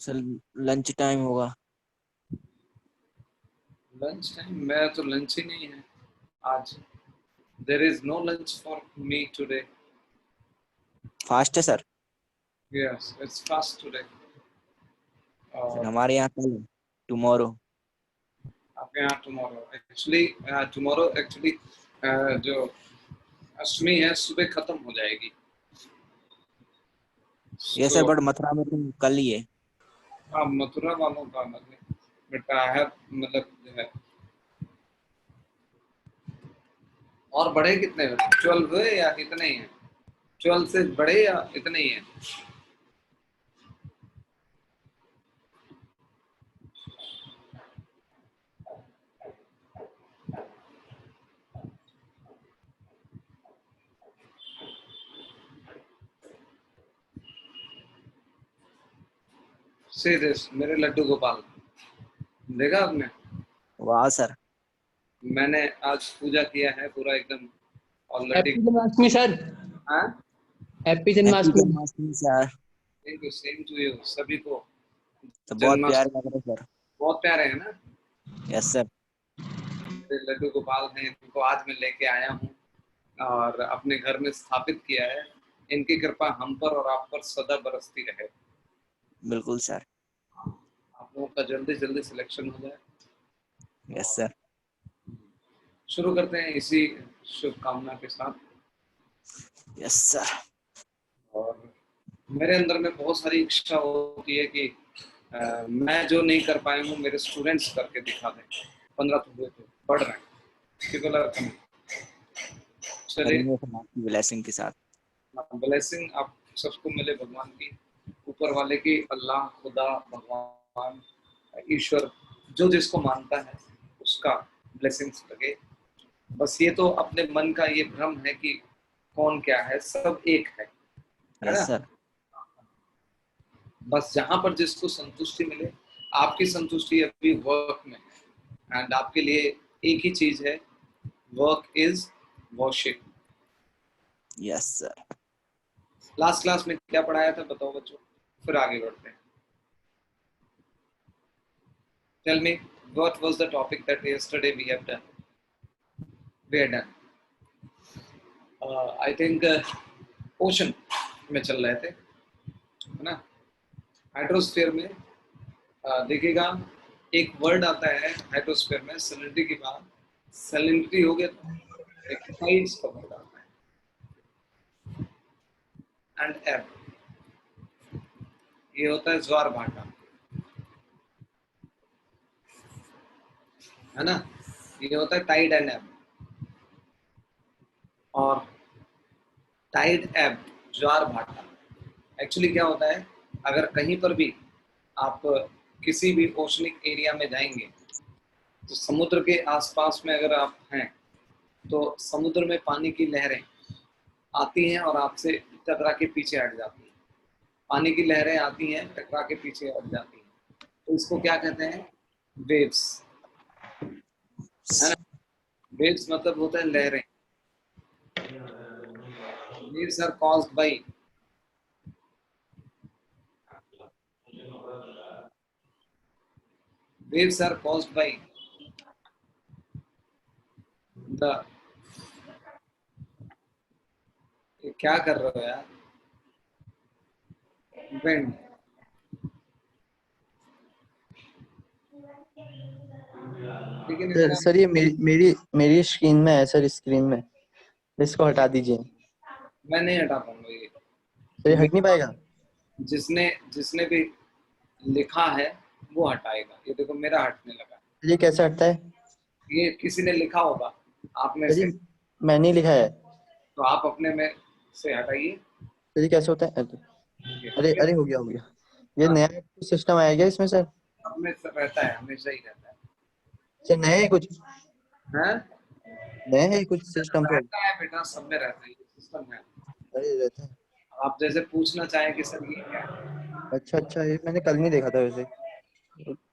Sir lunch time होगा। Lunch time? मैं तो लंच ही नहीं है आज। There is no lunch for me today. Fast है sir. Yes, it's fast today. Sir और हमारे यहाँ कल टुमारो। आपके यहाँ टुमारो? एक्चुअली टुमारो एक्चुअली जो अष्टमी है सुबह खत्म हो जाएगी। ये तो सर बट मथुरा में तो कल ही है। हाँ, मथुरा वालों का मतलब, बट आई हैव मतलब जो है। और बड़े कितने हुए? 12 हुए या इतने ही हैं? 12 से बड़े या इतने ही हैं? सीरियस, मेरे लड्डू गोपाल देखा आपने? वाह सर। मैंने आज पूजा किया है पूरा एकदम ऑलरेडी। Happy Janmashtami sir. हाँ, happy happy Janmashtami. Janmashtami sir. Thank you, same to you सभी को। तो बहुत प्यार जन्माष्टमी लग रहा है सर। बहुत प्यारे हैं ना? Yes sir. मेरे लड्डू गोपाल हैं, इनको आज मैं लेके आया हूँ और अपने घर में स्थापित किया है। इनकी कृपा हम पर और आप पर सदा बरसती रहे। बिल्कुल सर। आप लोगों का जल्दी जल्दी सिलेक्शन हो जाए। Yes sir. शुरू करते हैं इसी शुभकामना के साथ। Yes sir. और मेरे अंदर में बहुत सारी इच्छा होती है कि मैं जो नहीं कर पाया हूँ मेरे स्टूडेंट्स करके दिखा दें। 15 तो हुए थे, पढ़ रहे हैं, केवल चलिए। करेंगे सर आपकी ब्लेसिंग के साथ। ब्लेसिंग आप सबको मिले भगवान की, ऊपर वाले की, अल्लाह, खुदा, भगवान, ईश्वर, जो जिसको मानता है उसका ब्लेसिंग्स लगे। बस ये तो अपने मन का ये भ्रम है कि कौन क्या है, सब एक है यस ना? सर। बस जहां पर जिसको संतुष्टि मिले। आपकी संतुष्टि अभी वर्क में है एंड आपके लिए एक ही चीज है, work is worship. Yes sir. Last class में क्या पढ़ाया था बताओ बच्चों, फिर आगे बढ़ते हैं। Tell me, what was the topic that yesterday we have done? We had done I think ocean में चल रहे थे, है ना? हाइड्रोस्फीयर में देखिएगा एक वर्ड आता है हाइड्रोस्फीयर में, सैलिनिटी के बाद, सैलिनिटी हो गया तो एक टाइड्स का वर्ड आता है, एंड एब, ये होता है ज्वार भाटा, है ना? ये होता है टाइड एंड एब। और टाइड एब, ज्वार भाटा, एक्चुअली क्या होता है, अगर कहीं पर भी आप किसी भी ओशनिक एरिया में जाएंगे तो समुद्र के आसपास में अगर आप हैं तो समुद्र में पानी की लहरें आती हैं और आपसे टकरा के पीछे हट जाती हैं। पानी की लहरें आती हैं, टकरा के पीछे हट जाती हैं, तो इसको क्या कहते हैं? वेव्स, है ना? वेव्स मतलब होता है लहरें। Waves are caused by waves are caused by the, क्या कर रहे हो यार? wind। लेकिन सर इसका सर ये मेरी स्क्रीन में है सर, स्क्रीन में, इसको हटा दीजिए। मैं नहीं हटा पाऊंगा ये। सर ये हट नहीं पाएगा। जिसने जिसने भी लिखा है वो हटाएगा। ये देखो मेरा हटने लगा। ये कैसे हटता है? ये किसी ने लिखा होगा आप में सर से, ये मैंने ही लिखा है। तो आप अपने में से हटाइए। सर ये कैसे होता है? अरे अरे हो गया हो गया। ये हाँ, नया सिस्टम आया क्या इसमें सर? अब में से रहता है, हमेशा ही रहता सर नया है कुछ? है। नया है कुछ सिस्टम सर? रहता है बेटा, सब में रहता है, ये सिस्टम है। अरे रहता है। आप जैसे पूछना चाहें कि सर ये क्या है, अच्छा अच्छा, ये मैंने कल नहीं देखा था वैसे,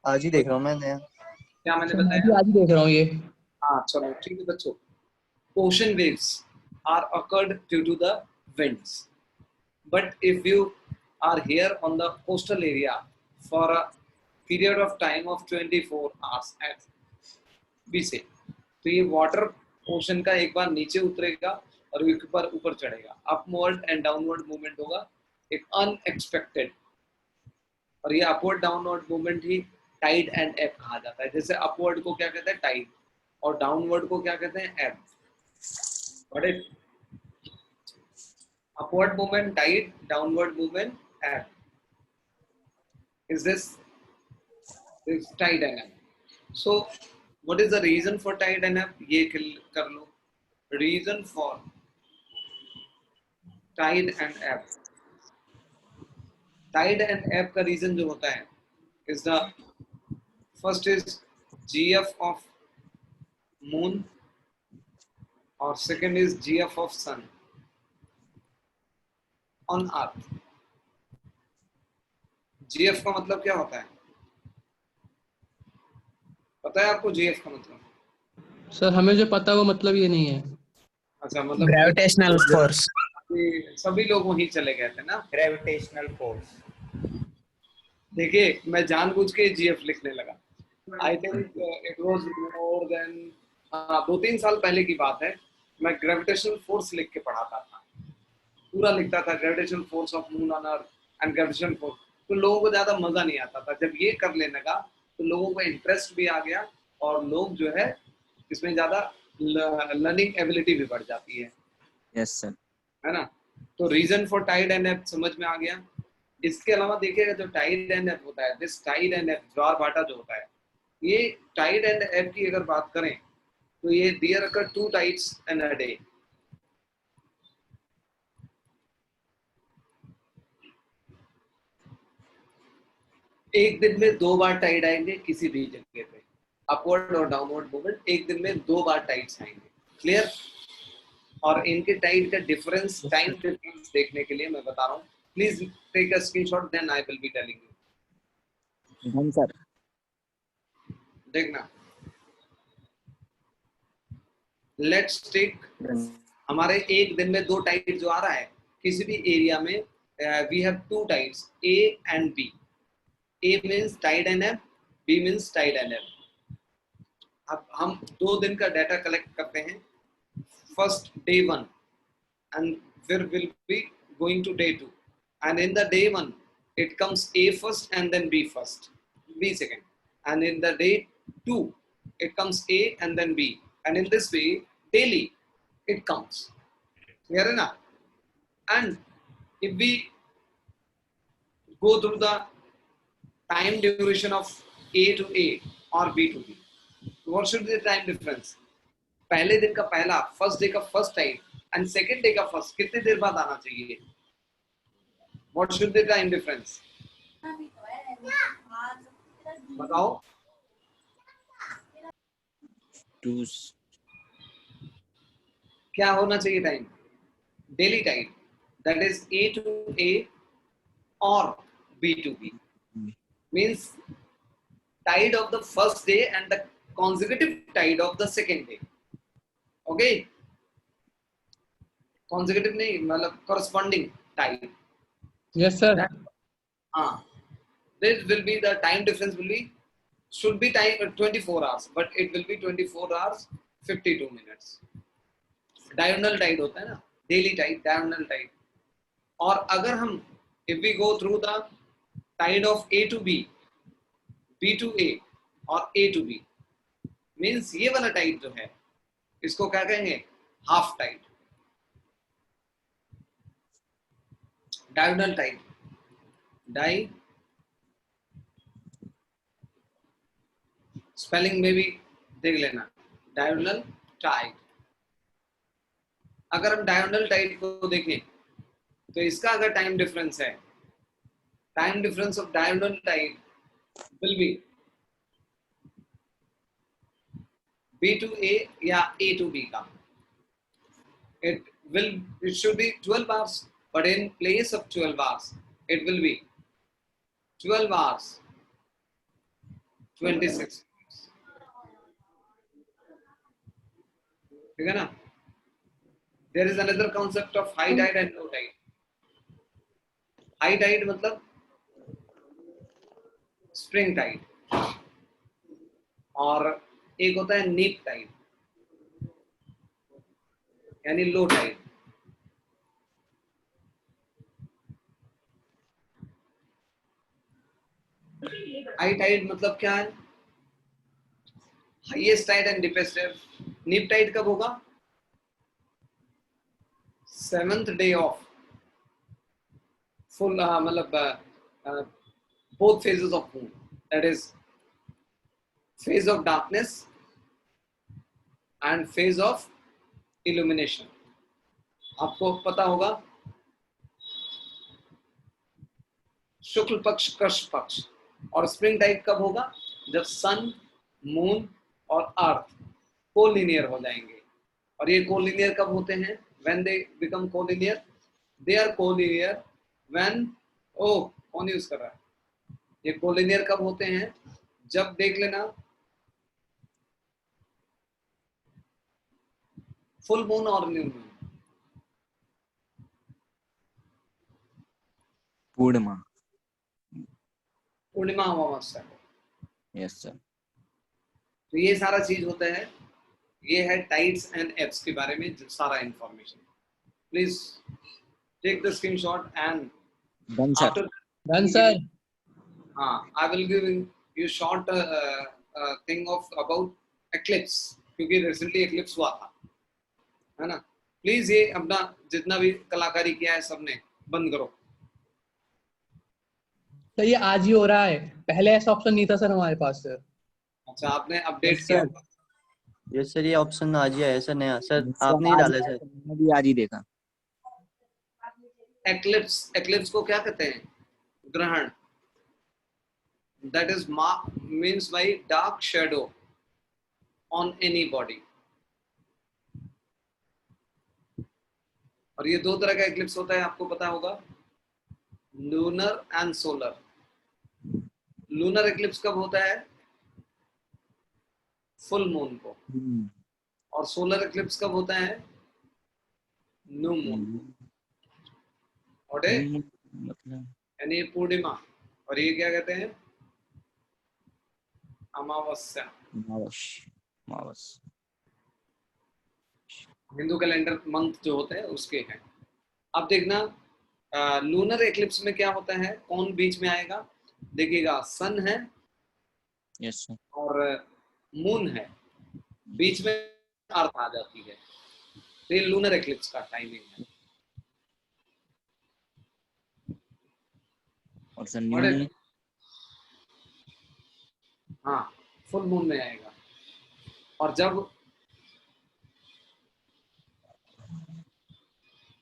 आज ही देख रहा हूँ मैं नया। क्या मैंने सर मैं भी बताया? आज ही देख रहा हूँ ये। हाँ चलो ठीक है बच्चों। Ocean waves are occurred due to the winds, but if you are here on the coastal area, for a period of time of 24 hours at B से। तो ये वाटर ओशन का एक बार नीचे उतरेगा और एक बार ऊपर चढ़ेगा, अपवर्ड एंड डाउनवर्ड मूवमेंट होगा, एक अनएक्सपेक्टेड। और ये अपवर्ड डाउनवर्ड मूवमेंट ही टाइड एंड एब कहा जाता है। जैसे अपवर्ड को क्या कहते हैं, टाइड, और डाउनवर्ड को क्या कहते हैं, एब। Got it? Upward movement tide, downward movement ebb. Is this tide and ebb? So what is the reason for tide and ebb? ये कर लो, reason for tide and ebb. Tide and ebb का reason जो होता है is the first is GF of moon और second is GF of sun on earth। GF का मतलब क्या होता है, पता है आपको GF का मतलब? सर हमें जो पता है वो मतलब ये नहीं है। अच्छा, मतलब ग्रेविटेशनल फोर्स। सभी लोग वहीं चले गए थे ना, ग्रेविटेशनल फोर्स। देखिए मैं जानबूझ के GF लिखने लगा। I think it was more than 2-3 साल पहले की बात है, मैं ग्रेविटेशनल फोर्स लिख के पढ़ाता था, पूरा लिखता था gravitational force of moon on earth and gravitational force. तो लोगों को ज्यादा मजा नहीं आता था। जब ये कर लेने लगा तो लोगों को इंटरेस्ट भी आ गया और लोग जो है इसमें ज्यादा लर्निंग एबिलिटी भी बढ़ जाती है। Yes sir. है ना? तो रीजन फॉर टाइड एंड एब समझ में आ गया। इसके अलावा देखिएगा जो टाइड एंड एब होता है, दिस टाइड एंड एब, ज्वार भाटा जो होता है, ये टाइड एंड एब की अगर बात करें तो ये there occur 2 tides in a day. एक दिन में 2 बार टाइड आएंगे किसी भी जगह पे, अपवर्ड और डाउनवर्ड मूवमेंट एक दिन में 2 बार टाइड्स आएंगे। क्लियर? और इनके टाइड का डिफरेंस, टाइम डिफरेंस देखने के लिए मैं बता रहा हूँ, please take a screenshot then I will be telling you. हम सर। देखना, लेट्स टेक, हमारे एक दिन में 2 टाइड जो आ रहा है किसी भी एरिया में, we have 2 tides A and B। A means tide and ebb, B means tide and ebb। अब हम 2 दिन का डाटा कलेक्ट करते हैं, फर्स्ट डे 1 and फिर will be going to day 2, and in the day 1 it comes A first and then B first, B second, and in the day 2 it comes A and then B, and in this way daily it comes। clear है ना? And if we go through the time duration of A to A or B to B, what should be the time difference? पहले दिन का पहला, first day का first time and second day का first कितने देर बाद आना चाहिए? What should be the time difference? बताओ। 2 क्या होना चाहिए time? Daily time, that is A to A or B to B, means tide of the first day and the consecutive tide of the second day। okay, consecutive नहीं, मतलब corresponding tide। Yes sir. This will be the time difference will be, should be time 24 hours, but it will be 24 hours 52 minutes। diurnal tide होता है ना, daily tide, diurnal tide। और अगर हम if we go through the tide of A to B, B to A और A to B, means ये वाला Tide जो है इसको क्या कहेंगे? हाफ टाइड, डायगोनल टाइड, डाई स्पेलिंग में भी देख लेना, डायगोनल टाइड। अगर हम डायगोनल टाइड को देखें तो इसका अगर टाइम डिफरेंस है, time difference of diagonal tide will be B to A या A to B का, it should be 12 hours, but in place of 12 hours it will be 12 hours 26 minutes। ठीक है ना? There is another concept of high tide and low tide। high tide मतलब spring Tide, और एक होता है नीप टाइड यानी लो टाइड। हाई टाइड मतलब क्या है? Highest tide and deepest tide. Neap tide कब होगा? 7th डे ऑफ फुल मतलब both phases of moon, that is phase of darkness and phase of illumination। आपको पता होगा शुक्ल पक्ष कृष्ण पक्ष। और स्प्रिंग टाइड कब होगा? जब सन, मून और अर्थ कोलिनियर हो जाएंगे। और ये कोलिनियर कब होते हैं? When they become collinear, they are collinear when, ओ कौन यूज कर रहा है? ये कोलिनियर कब होते हैं? जब देख लेना फुल मून और न्यू मून। पूर्णिमा। पूर्णिमा अमावस्या को। Yes sir. तो ये सारा चीज होता है। ये है टाइड्स एंड एब्स के बारे में सारा information. Please take the screenshot and done sir. After done sir. हाँ, I will give you short thing of about eclipse, क्योंकि रिसेंटली eclipse हुआ था, है ना। प्लीज ये अपना जितना भी कलाकारी किया है सबने बंद करो। सर ये आज ही हो रहा है, पहले ऐसा ऑप्शन नहीं था सर हमारे पास सर। अच्छा, आपने अपडेट Yes, किया? sir. यस सर, ये ऑप्शन आज ही आया सर नया। सर सर, आपने ही आज डाला आया सर। तो मैंने भी आज ही देखा। एक्लिप्स को क्या कहते हैं? ग्रहण। That is means by dark shadow on any body. और ये दो तरह का एक्लिप्स होता है, आपको पता होगा, lunar and solar. Lunar eclipse कब होता है? फुल मून को। और सोलर एक्लिप्स कब होता है? New moon. और मतलब यानी पूर्णिमा। और ये क्या कहते हैं? अमावस्या। मावस। हिंदू कैलेंडर मंथ जो होते हैं उसके हैं। अब देखना लूनर एक्लिप्स में क्या होता है, कौन बीच में आएगा? देखिएगा, सन है यस सर। और मून है, बीच में अर्थ आ जाती है। तो ये लूनर एक्लिप्स का टाइमिंग है। और सर न्यू मून? हाँ, फुल मून में आएगा। और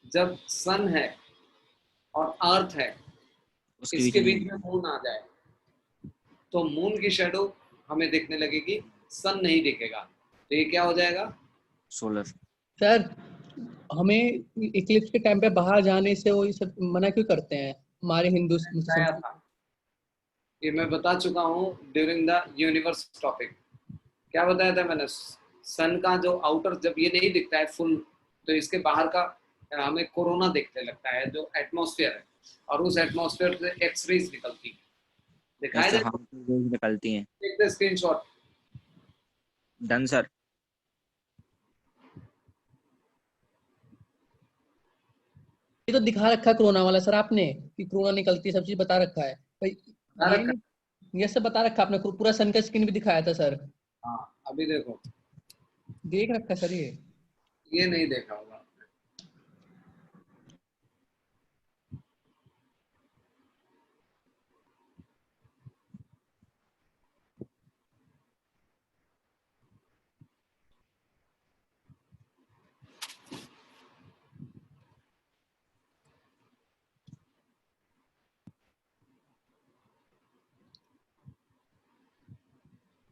जब सन है और अर्थ है, इसके बीच में मून आ जाए तो मून की शैडो हमें देखने लगेगी, सन नहीं दिखेगा। तो ये क्या हो जाएगा? सोलर। सर हमें इक्लिप्स के टाइम पे बाहर जाने से वो ये सब मना क्यों करते हैं हमारे हिंदू बताया था, ये मैं बता चुका हूँ ड्यूरिंग द यूनिवर्स टॉपिक। क्या बताया था मैंने? सन का जो आउटर जब ये नहीं दिखता है फुल, तो इसके बाहर का हमें कोरोना दिखने लगता है, जो एटमॉस्फेयर है, और उस एटमॉस्फेयर से एक्सरेज निकलती है। दिखाई हाँ, निकलती हैं। Take the screenshot. Done sir. ये तो दिखा रखा है कोरोना वाला सर आपने कि कोरोना निकलती है, सब चीज बता रखा है भाई। ये सब बता रखा आपने, पूरा सन का स्क्रीन भी दिखाया था सर। हाँ, अभी देखो, देख रखा सर। ये नहीं देखा होगा।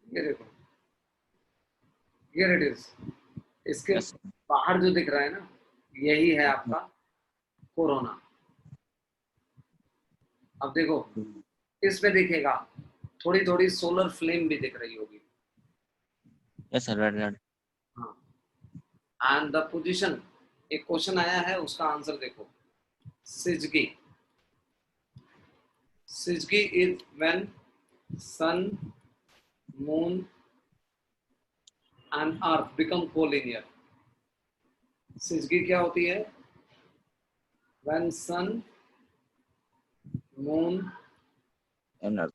ये देखो, हियर इट इज। इसके Yes. बाहर जो दिख रहा है ना, यही है आपका कोरोना। अब देखो, इसमें दिखेगा थोड़ी थोड़ी सोलर फ्लेम भी दिख रही होगी। Yes sir, red. हाँ, एंड द पोजीशन, एक क्वेश्चन आया है, उसका आंसर देखो। Syzygy is when sun, moon and earth become collinear. Syzygy क्या होती है? When sun, moon, and earth.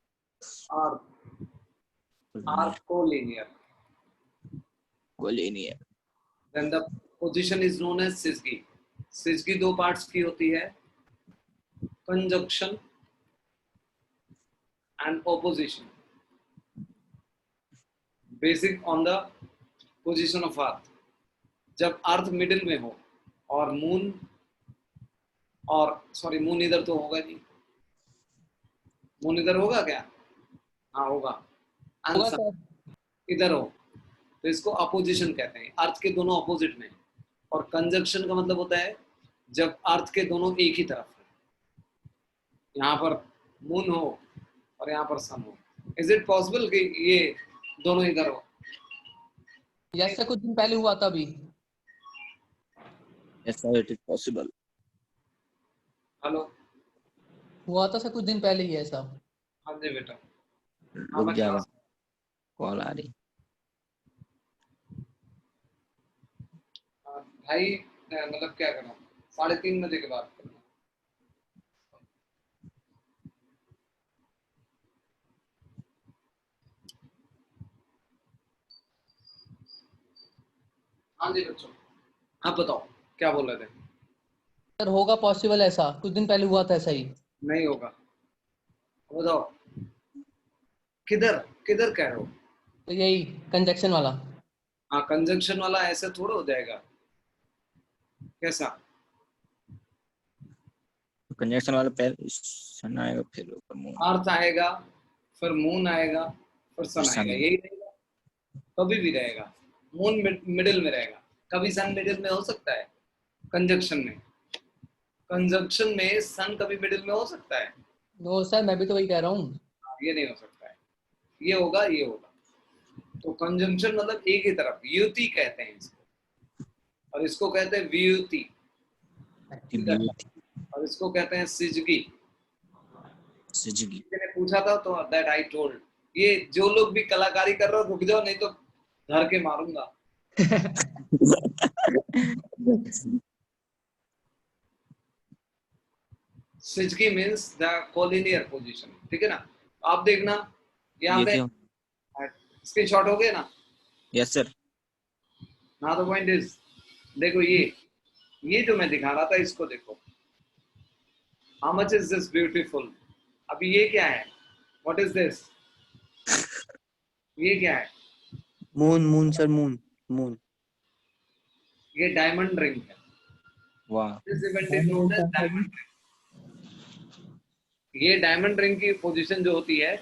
earth are collinear, Collinear. then the position is known as सिजगी. सिजगी दो पार्ट्स की होती है, conjunction and opposition, basic on the position of earth. जब अर्थ middle में हो और मून मून इधर तो होगा नहीं, मून इधर होगा क्या? हाँ होगा, होगा आंसर सर। इधर हो तो इसको अपोजिशन कहते हैं, अर्थ के दोनों अपोजिट में। और कंजक्शन का मतलब होता है जब अर्थ के दोनों एक ही तरफ है, यहाँ पर मून हो और यहाँ पर सन हो। इज इट पॉसिबल कि ये दोनों इधर हो? यस सर, कुछ दिन पहले हुआ था अभी। Yes, sir, it is possible. Hello, हुआ था सर कुछ दिन पहले ही ऐसा। हाँ जी बेटा। रुक जाएगा, कॉल आ रही। भाई मतलब क्या करना, 3:30 बजे के बाद करना। हाँ जी बच्चों, आप बताओ क्या बोल रहे थे? सर होगा पॉसिबल ऐसा, कुछ दिन पहले हुआ था ऐसा ही। नहीं होगा, बताओ किधर किधर कह रहे हो? तो यही कंजक्शन वाला। हाँ, कंजंक्शन वाला ऐसे थोड़ा हो जाएगा। कैसा? कंजक्शन वाला पहले सन आएगा, फिर ऊपर मून। अर्थ आएगा, फिर मून आएगा, फिर सन सन आएगा, यही रहेगा। कभी भी रहेगा, मून मिडिल में रहेगा, कभी सन मिडिल में हो सकता है कंजक्शन में। कंजक्शन में सन कभी मिडिल में हो सकता है? नो सर, मैं भी तो वही कह रहा हूँ। ये नहीं हो सकता है, ये होगा ये होगा। तो कंजंक्शन मतलब एक ही तरफ, युति कहते हैं इसको, और इसको कहते हैं वियुति, और इसको कहते हैं सिजगी। सिजगी। मैंने पूछा था तो दैट आई टोल्ड। ये जो लोग भी कलाकारी कर रहे हो रुक जाओ, नहीं तो धर के मारूंगा। सिजगी मीन्स द कोलिनियर पोजीशन, ठीक है ना? आप देखना यहाँ ये पे क्यों? स्क्रीनशॉट हो गया ना? Yes sir. ना द पॉइंट इज, देखो ये जो मैं दिखा रहा था इसको देखो, how much is this beautiful. अभी ये क्या है? What is this? ये क्या है? Moon moon sir, moon moon. ये डायमंड रिंग है। वाह। This event is known as diamond ring. ये डायमंड रिंग की पोजीशन जो होती है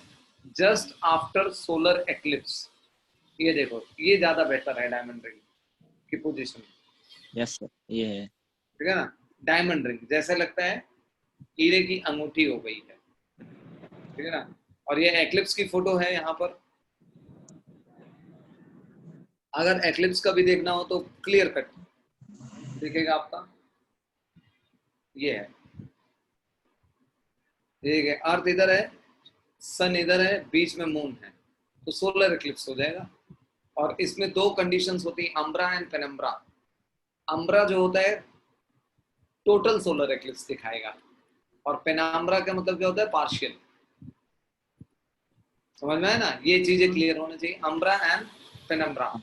जस्ट आफ्टर सोलर एक्लिप्स। ये देखो, ये ज्यादा बेहतर है डायमंड रिंग की पोजीशन, यस सर, ये है। ठीक है ना? डायमंड रिंग जैसा लगता है हीरे की अंगूठी हो गई है, ठीक है ना? और ये एक्लिप्स की फोटो है यहाँ पर। अगर एक्लिप्स का भी देखना हो तो क्लियर कट दिखेगा आपका। ये है, ठीक है, अर्थ इधर है, सन इधर है, बीच में मून है, तो सोलर एक्लिप्स हो जाएगा। और इसमें दो कंडीशंस होती हैं, अम्ब्रा एंड पेनम्ब्रा। अम्ब्रा जो होता है टोटल सोलर एक्लिप्स दिखाएगा, और पेनाम्ब्रा का मतलब क्या होता है? पार्शियल। समझ में है ना? ये चीजें क्लियर होनी चाहिए, umbra and penumbra.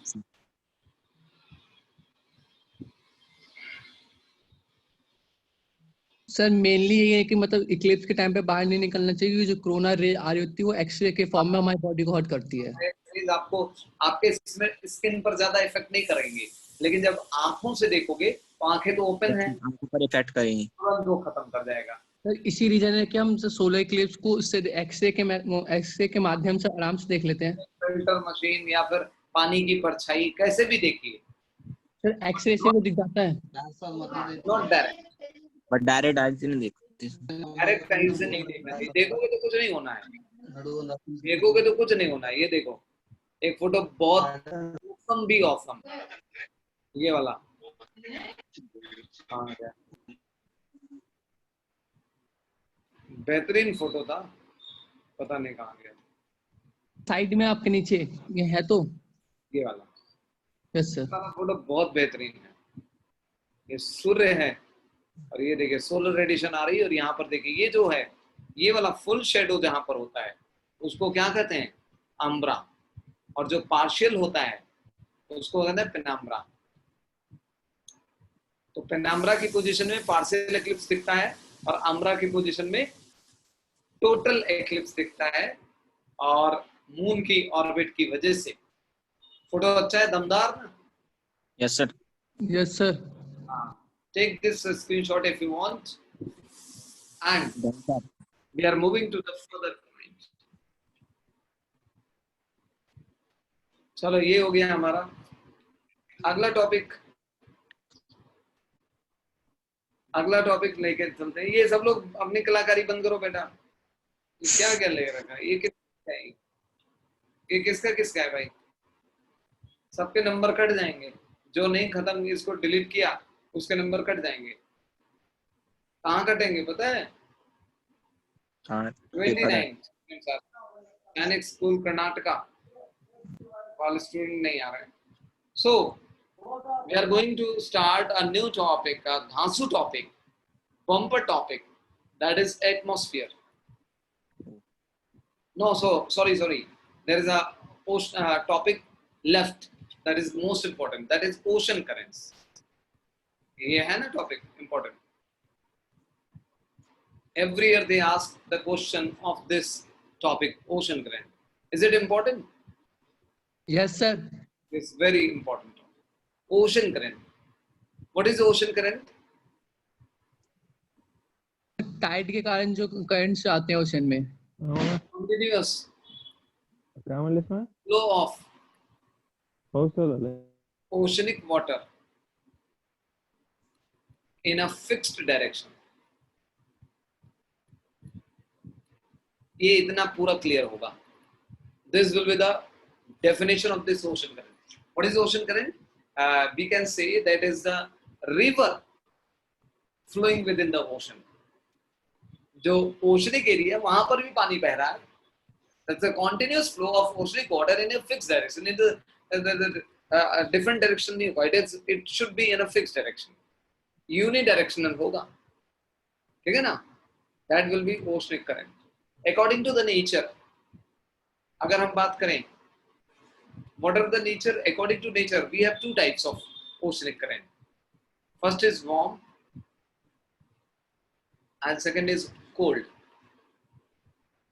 Sir mainly ये है कि मतलब इक्लिप्स के टाइम पे बाहर नहीं निकलना चाहिए, क्योंकि जो कोरोना रे आ रही होती है वो एक्सरे के फॉर्म में हमारी बॉडी को हर्ट करती है। रेज आपको आपके स्किन पर ज्यादा इफेक्ट नहीं करेंगे, लेकिन जब आंखों से देखोगे तो आंखें तो ओपन है, आंखों पर इफेक्ट करेंगी। तुरंत वो खत्म कर जाएगा। सर इसी रीजन है कि हम सोलर इक्लिप्स को उससे एक्सरे के माध्यम से आराम से देख लेते हैं। फिल्टर मशीन या फिर पानी की परछाई कैसे भी देखिए, सर एक्सरे से वो दिख जाता है। Not direct. बट डायरेक्ट आज नहीं देखते। डायरेक्ट कहीं से नहीं देखना चाहिए, देखोगे तो कुछ नहीं होना है, देखोगे तो कुछ नहीं होना है। ये देखो, एक फोटो बहुत ऑसम भी ऑसम, ये वाला। हाँ क्या बेहतरीन फोटो था, पता नहीं कहाँ गया। साइड में आपके नीचे ये है तो। ये वाला यस सर। वाला फोटो बहुत बेहतरीन है। ये सूर्य है और ये देखिए सोलर रेडिएशन आ रही है, और यहाँ पर देखिए ये जो है ये वाला फुल शेडो जहां पर होता है उसको क्या कहते हैं, अम्ब्रा, और जो पार्शियल होता है उसको कहते हैं पेनाम्ब्रा। तो पेनाम्ब्रा की पोजीशन में पार्शियल एक्लिप्स दिखता है और अम्ब्रा की पोजीशन में टोटल एक्लिप्स दिखता है, और मून की ऑर्बिट की वजह से फोटो अच्छा है, दमदार ना। Yes sir. Yes sir. Take this screenshot if you want, and we are moving to the further point. चलो ये हो गया हमारा अगला टॉपिक लेके चलते हैं। ये सब लोग अपनी कलाकारी बंद करो बेटा। ये क्या क्या ले रखा है, ये किसका है, ये किसका है भाई? सबके नंबर कट जाएंगे, जो नहीं खत्म इसको डिलीट किया उसके नंबर कट जाएंगे। कहाँ कटेंगे पता है? 29 सैनिक स्कूल कर्नाटका वाले स्टूडेंट नहीं आ रहे। So we are going to start a new topic, a धांसू टॉपिक, bumper topic, that is atmosphere. No, sorry. There is a topic left that is most important. That is ocean currents. ये है ना topic important. Every year they ask the question of this topic, ocean current. Is it important? Yes sir. It's very important. Ocean current. What is ocean current? Tide के कारण जो currents आते हैं ocean में, Continuous flow of oceanic water in a fixed direction. ये इतना पूरा clear होगा। This will be the definition of this ocean current. What is ocean current? We can say that is the river flowing within the ocean. जो oceanic area वहां पर भी पानी बह रहा है। That's a continuous flow of oceanic water in a fixed direction. In the different direction नहीं होगा. It should be in a fixed direction. Unidirectional होगा, ठीक है ना? That will be oceanic current. According to the nature, अगर हम बात करें, what are the nature? According to nature, we have two types of oceanic current. First is warm, and second is cold.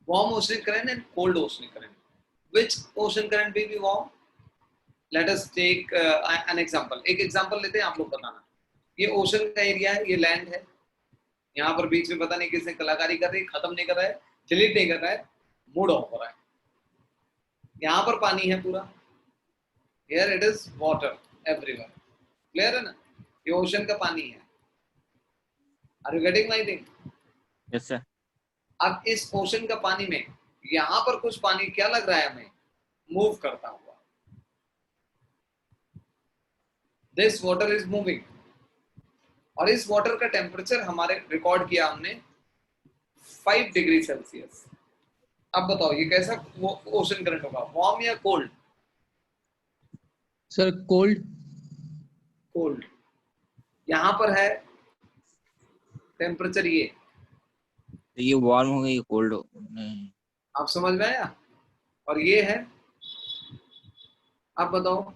Warm oceanic current and cold oceanic current. Which ocean current will be warm? Let us take an example. एक example लेते हैं, आप लोग बताना। ये ocean का area है, ये लैंड है। यहाँ पर बीच में पता नहीं किसने कलाकारी कर रही, खत्म नहीं कर रहा है, डिलीट नहीं कर रहा है, मूड ऑफ हो रहा है। यहाँ पर पानी है पूरा। Here it is water everywhere. Clear है ना? ये ओशन का पानी है। Are you getting my thing? Yes sir. अब इस ओशन का पानी में यहाँ पर कुछ पानी क्या लग रहा है हमें, मूव करता हुआ। This water is moving. और इस वाटर का टेम्परेचर हमारे रिकॉर्ड किया हमने 5 डिग्री सेल्सियस। अब बताओ ये कैसा ओशन करंट होगा, वार्म या कोल्ड? Sir cold. कोल्ड। यहाँ पर है टेम्परेचर ये वार्म हो गया, ये कोल्ड हो। आप समझ में आया? और ये है, अब बताओ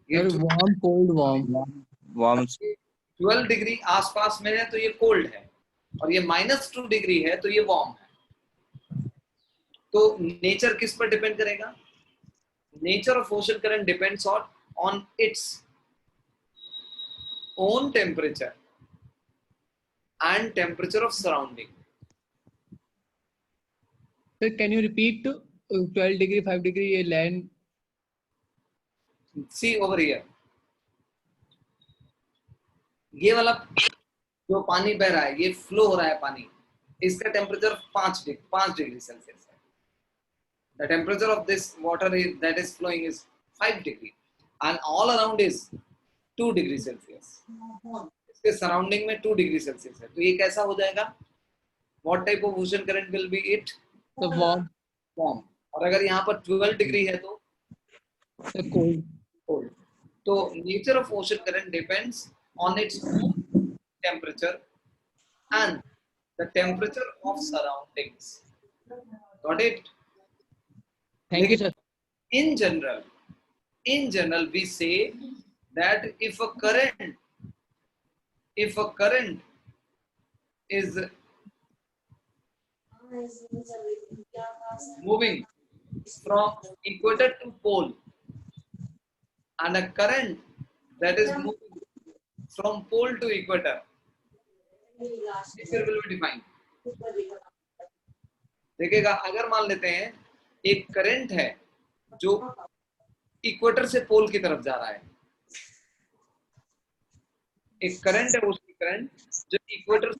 ये वार्म कोल्ड वार्म 12 डिग्री आसपास में है तो ये कोल्ड है, और ये -2 डिग्री है तो ये वार्म है। तो नेचर किस पर डिपेंड करेगा? Nature of ocean current depends on its own temperature and temperature of surrounding. Sir, can you repeat 12 degree, 5 degree ये land? See over here. ये वाला जो पानी बह रहा है, ये फ्लो हो रहा है पानी, इसका टेम्परेचर 5 डिग्री सेल्सियस है। The temperature of this water that is flowing is 5 degree and all around is 2 degree Celsius. इसके सराउंडिंग में 2 डिग्री सेल्सियस है। तो ये कैसा हो जाएगा? What type of ocean current will be it? तो warm, warm, और अगर यहाँ पर 12 डिग्री है तो तो cold. cold. तो nature of ocean current depends on its own temperature and the temperature of surroundings. Got it? Thank you, sir. In general, we say that if a current is moving from equator to pole, and a current that is moving from pole to equator, nature will be defined. देखिएगा, अगर मान लेते हैं एक current है जो equator से पोल की तरफ जा रहा है, एक करंट है, उसकी करंट जो equator,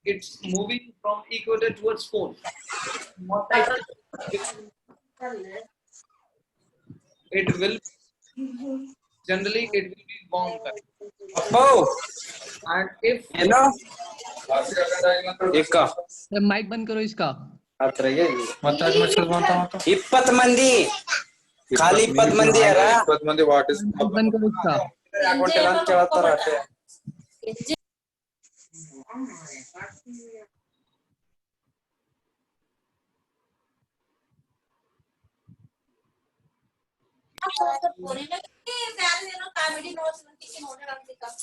it's moving from equator towards pole, it will generally it will be warm current. And if hello एक का सर माइक बंद करो इसका. इप्पत मंदी खाली इप्पत मंदी है रा what is माइक बंद करो इसका.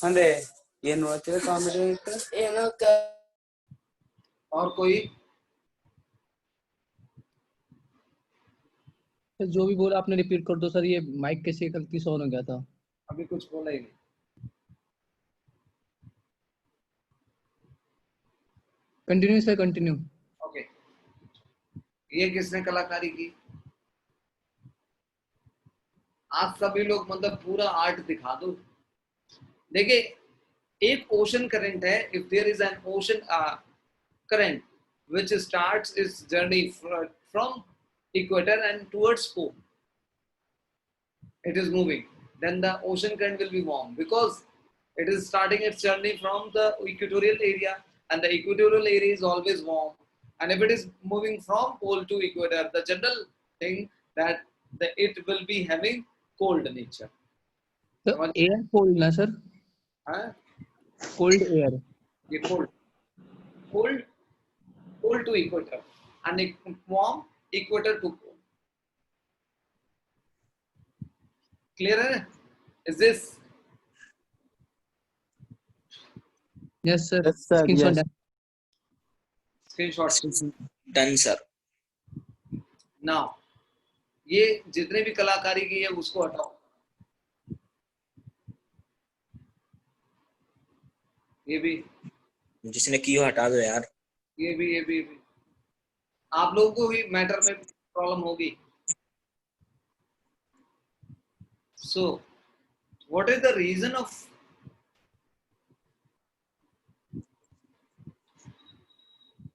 अंदे ये नोटे कॉमेडी और कोई सर जो भी बोला आपने रिपीट कर दो सर. ये माइक कैसे गलती से ऑन हो गया था. अभी कुछ बोला ही नहीं. Continue sir, continue. ओके, ये किसने कलाकारी की? आप सभी लोग मतलब पूरा आर्ट दिखा दो. देखिए, एक ओशन करंट है. If there is an ocean current which starts its journey from equator and towards pole, it is moving, then the ocean current will be warm because it is starting its journey from the equatorial area, and the equatorial area is always warm. And if it is moving from pole to equator, the general thing that it will be having cold nature. तो air cold ना sir, हाँ, cold air. ये cold to equator and warm equator to pole. Clear है? Is this? Yes sir. Yes, sir. Screenshot Yes. done. Screenshot. Done sir. Now, ये जितने भी कलाकारी की है उसको हटाओ. ये भी जिसने की हो हटा दो यार. ये भी आप लोगों को भी मैटर में प्रॉब्लम होगी. So, what is the reason of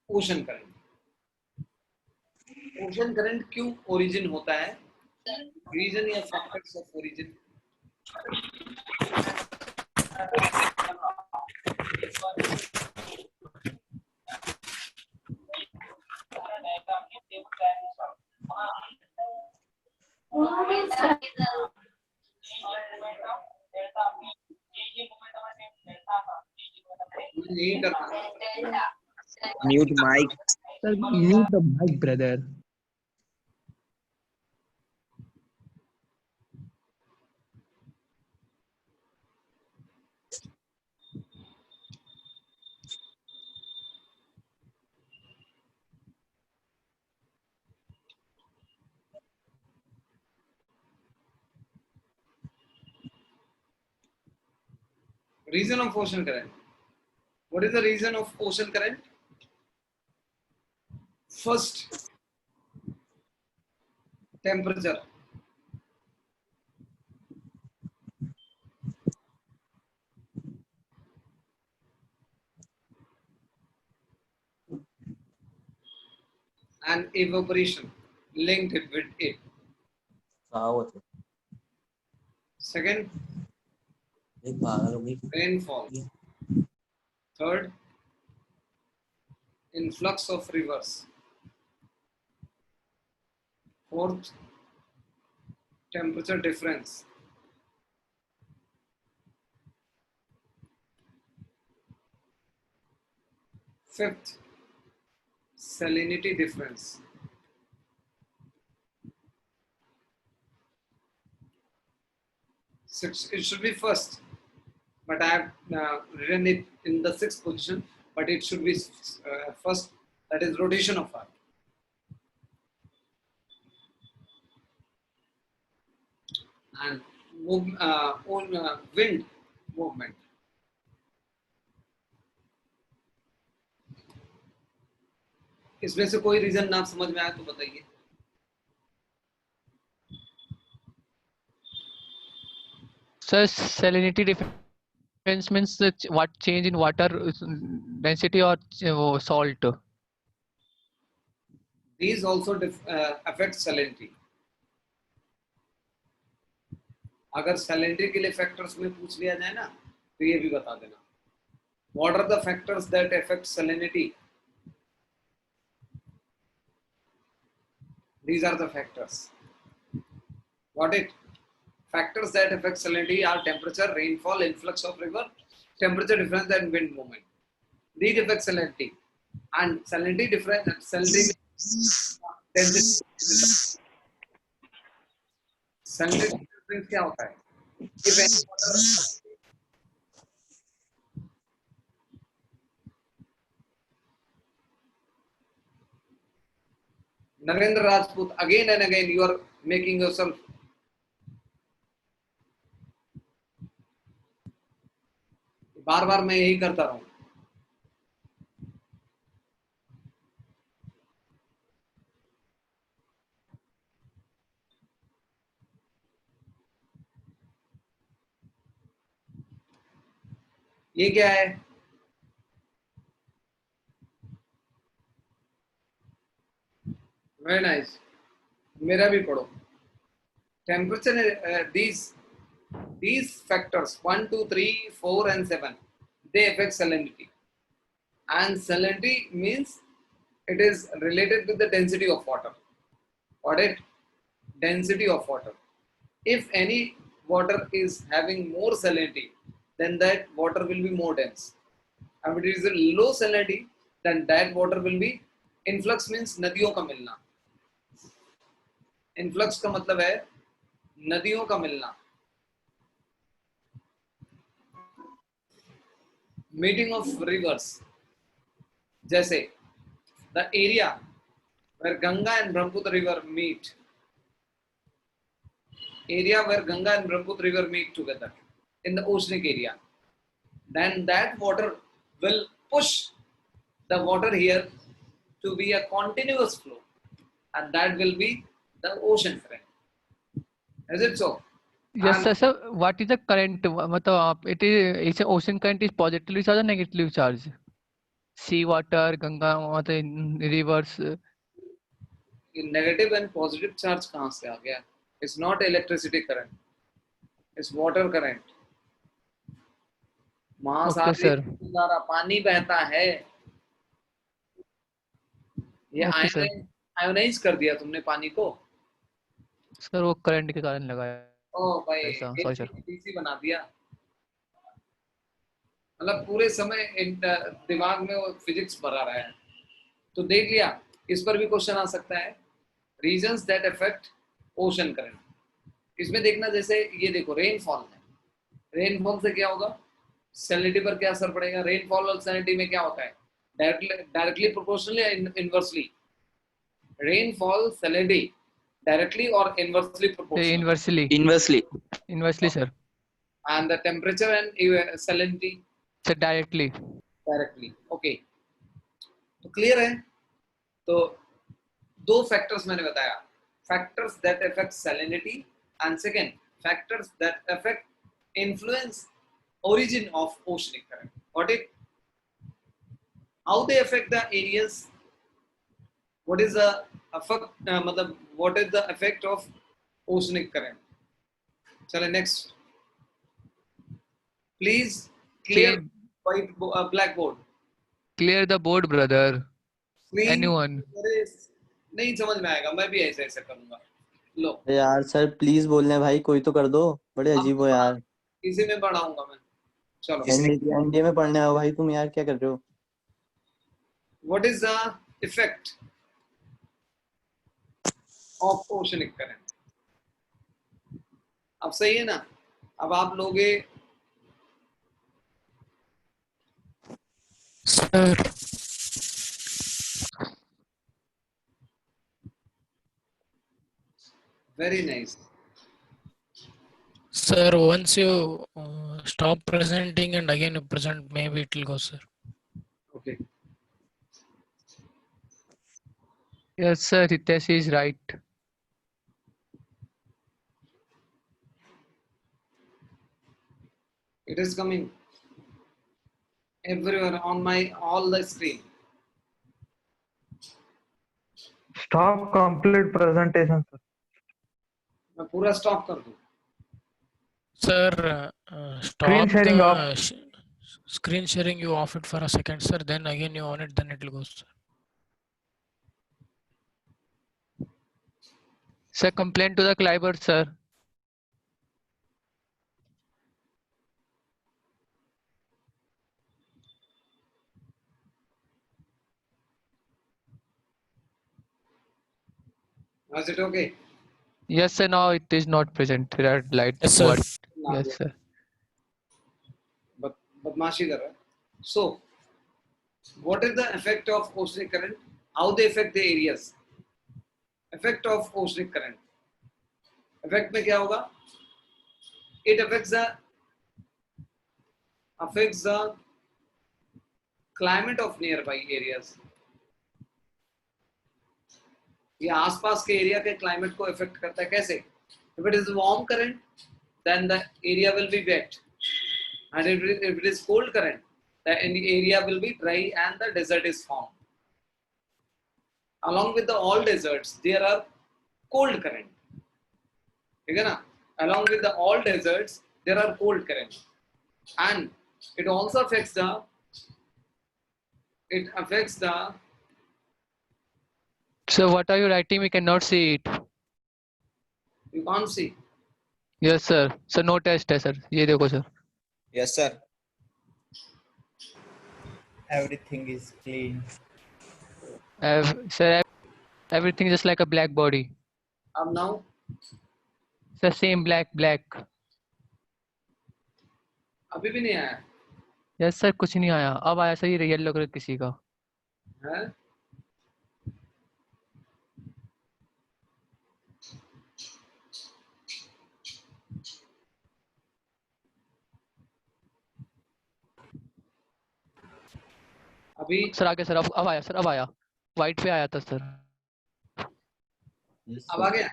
ocean current? Ocean current क्यों origin होता है? Reason या factors of origin? नहीं करना. Mute mic. Sir, mute the mic, brother. Reason of ocean current. What is the reason of ocean current? First, temperature. And evaporation linked with it. Second, rainfall. Third, influx of rivers. Fourth, temperature difference. Fifth, salinity difference. Six, it should be first, but I have written it in the sixth position, but it should be first, that is rotation of Earth. And wind movement. इसमें से कोई reason ना समझ में आया तो बताइए. Sir, salinity difference means what change in water density or salt? These also affect salinity. अगर salinity के लिए factors में पूछ लिया जाए ना तो ये भी बता देना. What are the factors that affect salinity? These are the factors. Got it? Factors that affect salinity are temperature, rainfall, influx of river, temperature difference, and wind movement. These affect salinity. And salinity difference, salinity density. Salinity difference क्या होता है? If any water, Narendra Rajput, again and again you are making yourself बार बार मैं यही करता रहूं. ये क्या है? Very nice. मेरा भी पढ़ो. Temperature, these factors 1, 2, 3, 4 and 7, they affect salinity. And salinity means it is related with the density of water. Got it? Density of water. If any water is having more salinity, then that water will be more dense. And if it is a low salinity, then that water will be, influx means नदियों का मिलना. Influx का मतलब है नदियों का मिलना. Meeting of rivers. जैसे the area where Ganga and Brahmaputra river meet. Area where Ganga and Brahmaputra river meet together in the oceanic area. Then that water will push the water here to be a continuous flow. And that will be the ocean current. Is it so? Yes, sir. So, what is the current? मतलब it is ocean current is positively charged or negatively charged? Sea water, Ganga, मतलब rivers. Negative and positive charge कहाँ से आ गया? It's not electricity current. It's water current. महासागर द्वारा पानी बहता है. ये आयोनाइज कर दिया तुमने पानी को. सर वो करंट के कारण लगा है. ओ भाई, सॉरी सर. डीसी बना दिया. मतलब पूरे समय दिमाग में वो फिजिक्स भरा रहा है. तो देख लिया, इस पर भी क्वेश्चन आ सकता है. Reasons that affect ocean current. इसमें देखना, जैसे ये देखो रेनफॉल है. रेनफॉल से क्या होगा? सैलिनिटी पर क्या असर पड़ेगा? रेनफॉल और सैलिनिटी में क्या होता है? डायरेक्टली प्रोपोर्शनली या inversely? Rainfall salinity directly or inversely proportional? Inversely sir. And the temperature and salinity? Sir, directly. Okay. तो clear है? तो दो factors मैंने बताया. Factors that affect salinity and second factors that affect influence origin of oceanic current. Got it? How they affect the areas? What is the effect? What is the effect of oceanic current? Chale next. Please clear blackboard. Clear the board, brother. Screen Anyone. नहीं समझ में आएगा, मैं भी ऐसे ऐसे करूंगा। लो अरे यार सर प्लीज बोल रहे हैं भाई, कोई तो कर दो, बड़े अब अजीब हो यार। इसी में बढ़ाऊंगा मैं। चलो, इसने एनडीए में पढ़ने आओ भाई तुम, यार क्या कर रहे हो? What is the effect of oceanic current? अब सही है ना? अब आप लोगे Sir, very nice. sir, once you stop presenting and again you present, maybe it will go, sir. Okay, Yes, sir. Hitesh is right. it is coming everywhere on my all the screen. Stop complete presentation, sir. मैं पूरा stop कर दूं? Sir, Screen stop sharing off. the screen sharing, you off it for a second, sir. Then again you on it, then it will go, sir. Sir, complaint to the client, sir. Is it okay? Yes, sir. Now it is not present. Red light. Yes, sir. What? ना Yes, दो, sir. बदमाशी कर रहा है। So, what is the effect of oceanic current? How they affect the areas? Effect of oceanic current. Effect में क्या होगा? It affects the climate of nearby areas. ये आसपास के एरिया के क्लाइमेट को इफेक्ट करता है। कैसे? If it is warm current, then the area will be wet, and if it is cold current, the area will be dry and the desert is formed. Along with the all deserts, there are cold current. ठीक है ना? Along with the all deserts, there are cold current, and it also affects the So what are you writing? We cannot see it. you can't see. Yes, sir. So no test है, sir. ये देखो, sir. Yes sir. Everything is clean. Sir, everything is just like a black body. अब now Sir, same black. अभी भी नहीं आया Yes, sir. कुछ नहीं आया. अब आया सर ये येलो कलर किसी का. है? अभी सर आगे सर अब आया, सर अब आया. व्हाइट पे आया था सर. अब आ गया?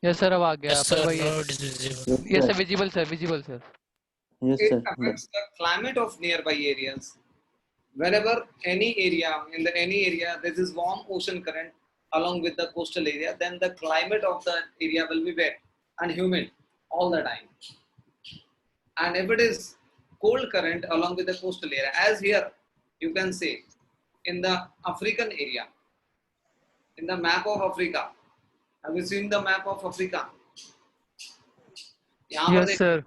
यस सर अब आ गया. Yes, पर sir. वही Now है. it is visible. Yes sir visible sir. Yes It sir. affects the climate of nearby areas. Wherever any area there is warm ocean current along with the coastal area, then the climate of the area will be wet and humid all the time. And if it is cold current along with the coastal area, as here you can see in the African area, in the map of Africa. Have you seen the map of Africa? यहाँ पर yes sir.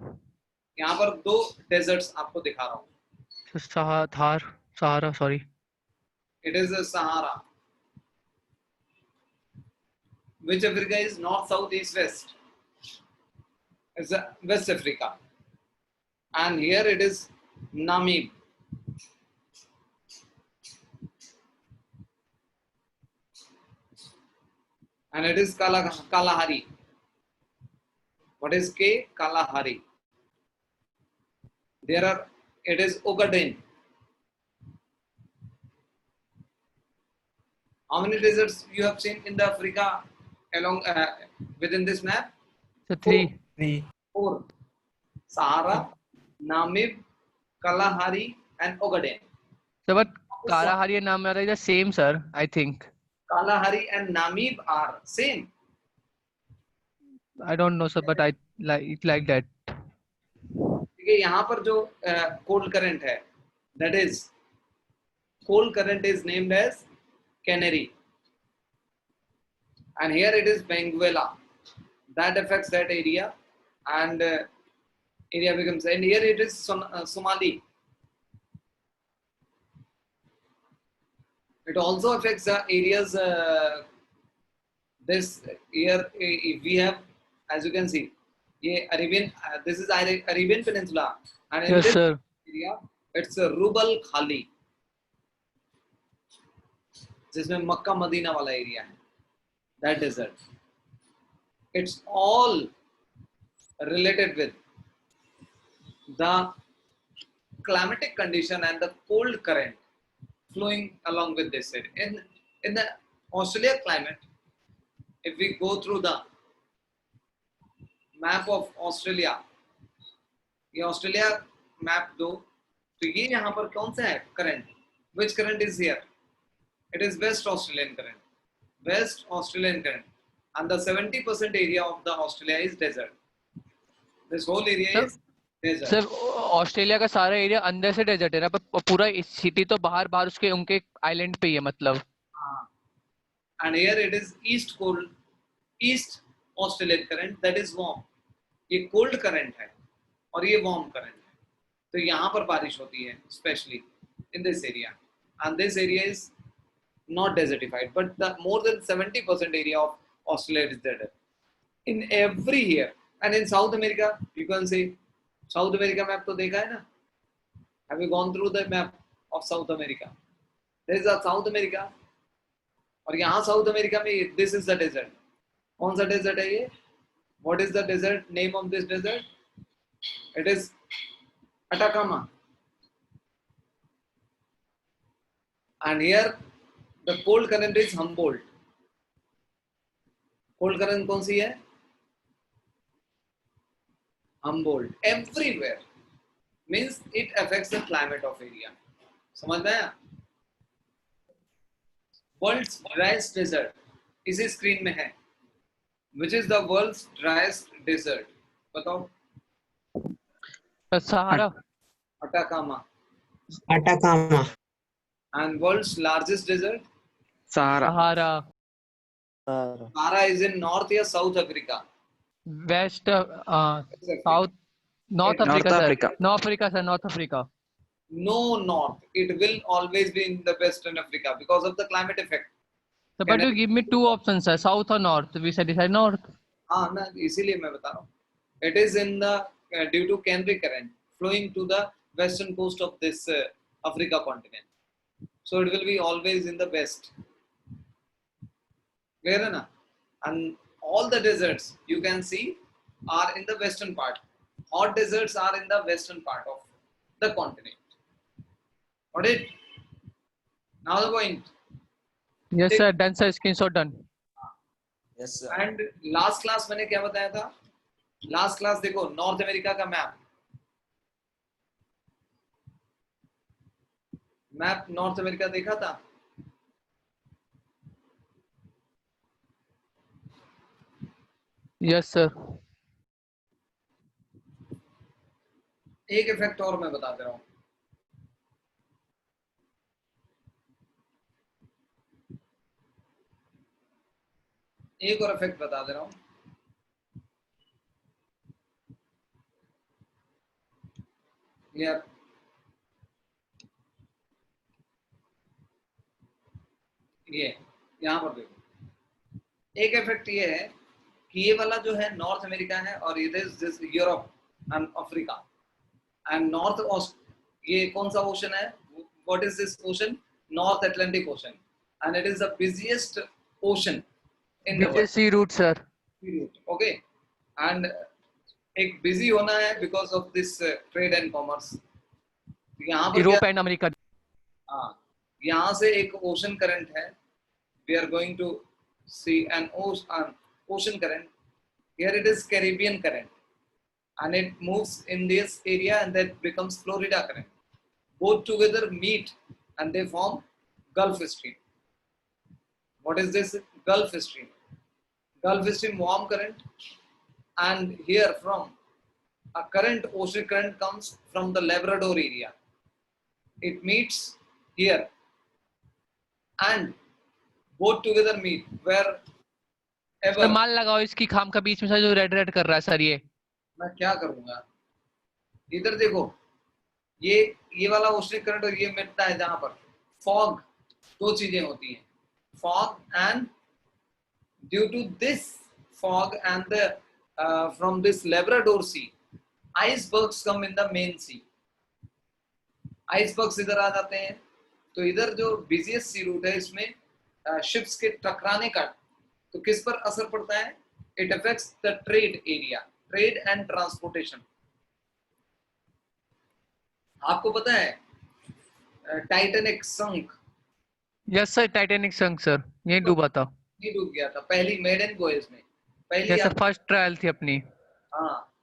यहाँ पर दो desserts आपको दिखा रहा हूँ। सहारा sorry. It is the Sahara. Which Africa is north, south, east, west? It's West Africa. And here it is Namib. And it is Kalahari. What is K? Kalahari. It is Ogaden. How many deserts you have seen in the Africa along within this map? So 3. 3. 4. Sahara, Namib, Kalahari, and Ogaden. So but Kalahari and Namib are the same, sir. I think. Kalahari and Namib are same. I don't know, sir, but I like it like that. देखिए यहाँ पर जो cold current है, that is cold current is named as Canary. and here it is Benguela. That affects that area, and area becomes, and here it is Somali. It also affects the areas. This here we have, as you can see, Arabian. This is Arabian Peninsula, and in Yes, this sir. area, it's a Rubal Khali, जिसमें Mecca Medina वाला area है. That desert. It's all related with the climatic condition and the cold current flowing along with this area. In the Australia climate, if we go through the map of Australia, ये Australia map दो, तो ये यहाँ पर कौन सा है current? Which current is here? It is West Australian current. West Australian current, and the 70% area of the Australia is desert. This whole area Sir, is desert. Sir Australia का सारा एरिया अंदर से डेजर्ट है ना, पर पूरा city तो बाहर बाहर उसके उनके आइलैंड पे ही है मतलब. And here it is East Australian current, that is warm. ये cold current है और ये warm current है. तो यहाँ पर बारिश होती है, especially in this area. And this area is not desertified, but the more than 70% area of Australia is desert. In every year, and in South America, you can see South America map तो देखा है ना? Have you gone through the map of South America? There is a South America, और यहाँ South America में this is the desert. कौन सा desert है ये? What is the desert name of this desert? It is Atacama. And here the cold current is Humboldt. Cold current कौन सी है? Humboldt. Everywhere means it affects the climate of area. समझ में आया? World's driest desert इसी screen में है. Which is the world's driest desert? बताओ. सहारा. Atacama. Atacama. And world's largest desert? Sahara. Sahara. Sahara is in North या South Africa? West south north Africa sir. North Africa sir. North Africa. No, north. It will always be in the Western Africa because of the climate effect. So, but you give me two options, sir. South or north? We said decide north. हाँ ना, इसीलिए मैं बता रहा हूँ. It is in the due to Canary current flowing to the western coast of this Africa continent. So it will be always in the west. Clear है ना? And all the deserts you can see are in the western part. Hot deserts are in the western part of the continent. Got it? Now the point. Yes, sir. Done, sir. Screenshot done. Yes, sir. And last class मैंने क्या बताया था? Last class देखो north America का map north America देखा था? Yes, sir. एक effect और मैं बता दे रहा हूँ. एक और इफेक्ट बता दे रहा हूँ. यार ये यहाँ पर देखो. एक इफेक्ट ये है कि ये वाला जो है नॉर्थ अमेरिका है और it is this Europe and Africa and north. ये कौन सा ओशन है? What is this ocean? North Atlantic ocean, and it is the busiest ocean in the world. sea route, sir. Okay. And एक busy होना है because of this trade and commerce. यहाँ पर Europe and America. हाँ, यहाँ से एक ocean current है. We are going to see an ocean current. Here it is Caribbean current, and it moves in this area, and that becomes Florida current. Both together meet, and they form Gulf Stream. What is this Gulf Stream? Gulf Stream warm current, and here from a current, ocean current comes from the Labrador area. It meets here, and both together meet where ever, मान लगाओ इसकी खाम का बीच में sir जो red red कर रहा है सर, ये मैं क्या करूंगा, इधर देखो, ये वाला ओशनिक करंट और ये मिलता है जहां पर फॉग, दो चीजें होती हैं, fog and due to this fog and the from this Labrador Sea, icebergs come in the main sea. icebergs इधर आ जाते हैं, तो इधर जो बिजिएस्ट सी रूट है इसमें शिप्स के टकराने का तो किस पर असर पड़ता है? It affects the trade area, trade and transportation. आपको पता है टाइटैनिक संक? यस सर, टाइटैनिक संक सर, ये डूबा था, ये डूब गया था पहली मेडन वॉयज में, पहली जैसे फर्स्ट ट्रायल थी अपनी। हाँ,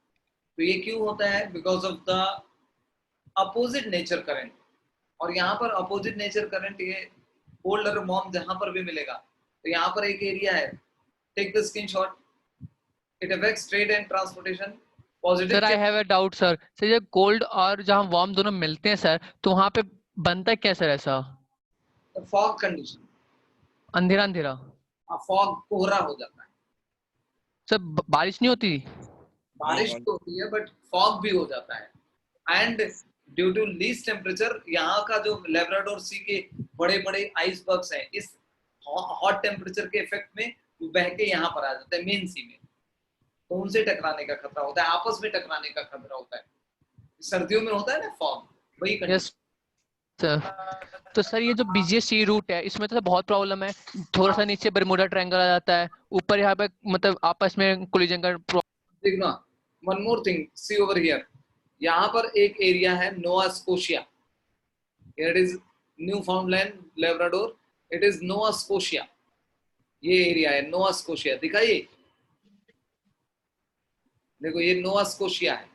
तो ये क्यों होता है? Because of the opposite nature current. और यहाँ पर अपोजिट नेचर करंट, ये कोल्ड और वार्म जहां पर भी मिलेगा, तो यहाँ पर एक एरिया है, take the screenshot, it affects trade and transportation positive. Sir I have a doubt sir, ये कोल्ड और जहाँ वार्म दोनों मिलते हैं सर, तो वहाँ पे बनता क्या सर ऐसा? फॉग कंडीशन, अंधेरा अंधेरा, फॉग कोहरा हो जाता है। सर बारिश नहीं होती? बारिश तो होती है बट फॉग भी हो जाता है। And due to least temperature, यहाँ का जो लेब्राडोर सी के बड़े बड़े आइसबर्ग्स हैं, इस हॉट टेम्परेचर के इफेक्ट में वो बह के यहाँ पर आ जाते हैं मेन सी में, तो उनसे टकराने का खतरा होता है, आपस में टकराने का खतरा होता है। सर्दियों में होता है ना फॉग, वही कंडीशन। सर तो सर ये जो बिजिएस्ट सी रूट है इसमें तो बहुत प्रॉब्लम है, थोड़ा सा नीचे बरमूडा ट्रायंगल आ जाता है, ऊपर यहाँ पे मतलब आपस में कोलिजन का देखना, one more thing, see over here, यहाँ पर एक एरिया है Nova Scotia, it is Newfoundland Labrador, it is Nova Scotia, ये एरिया है नोवा स्कोशिया, दिखाइए, देखो ये नोवा स्कोशिया है,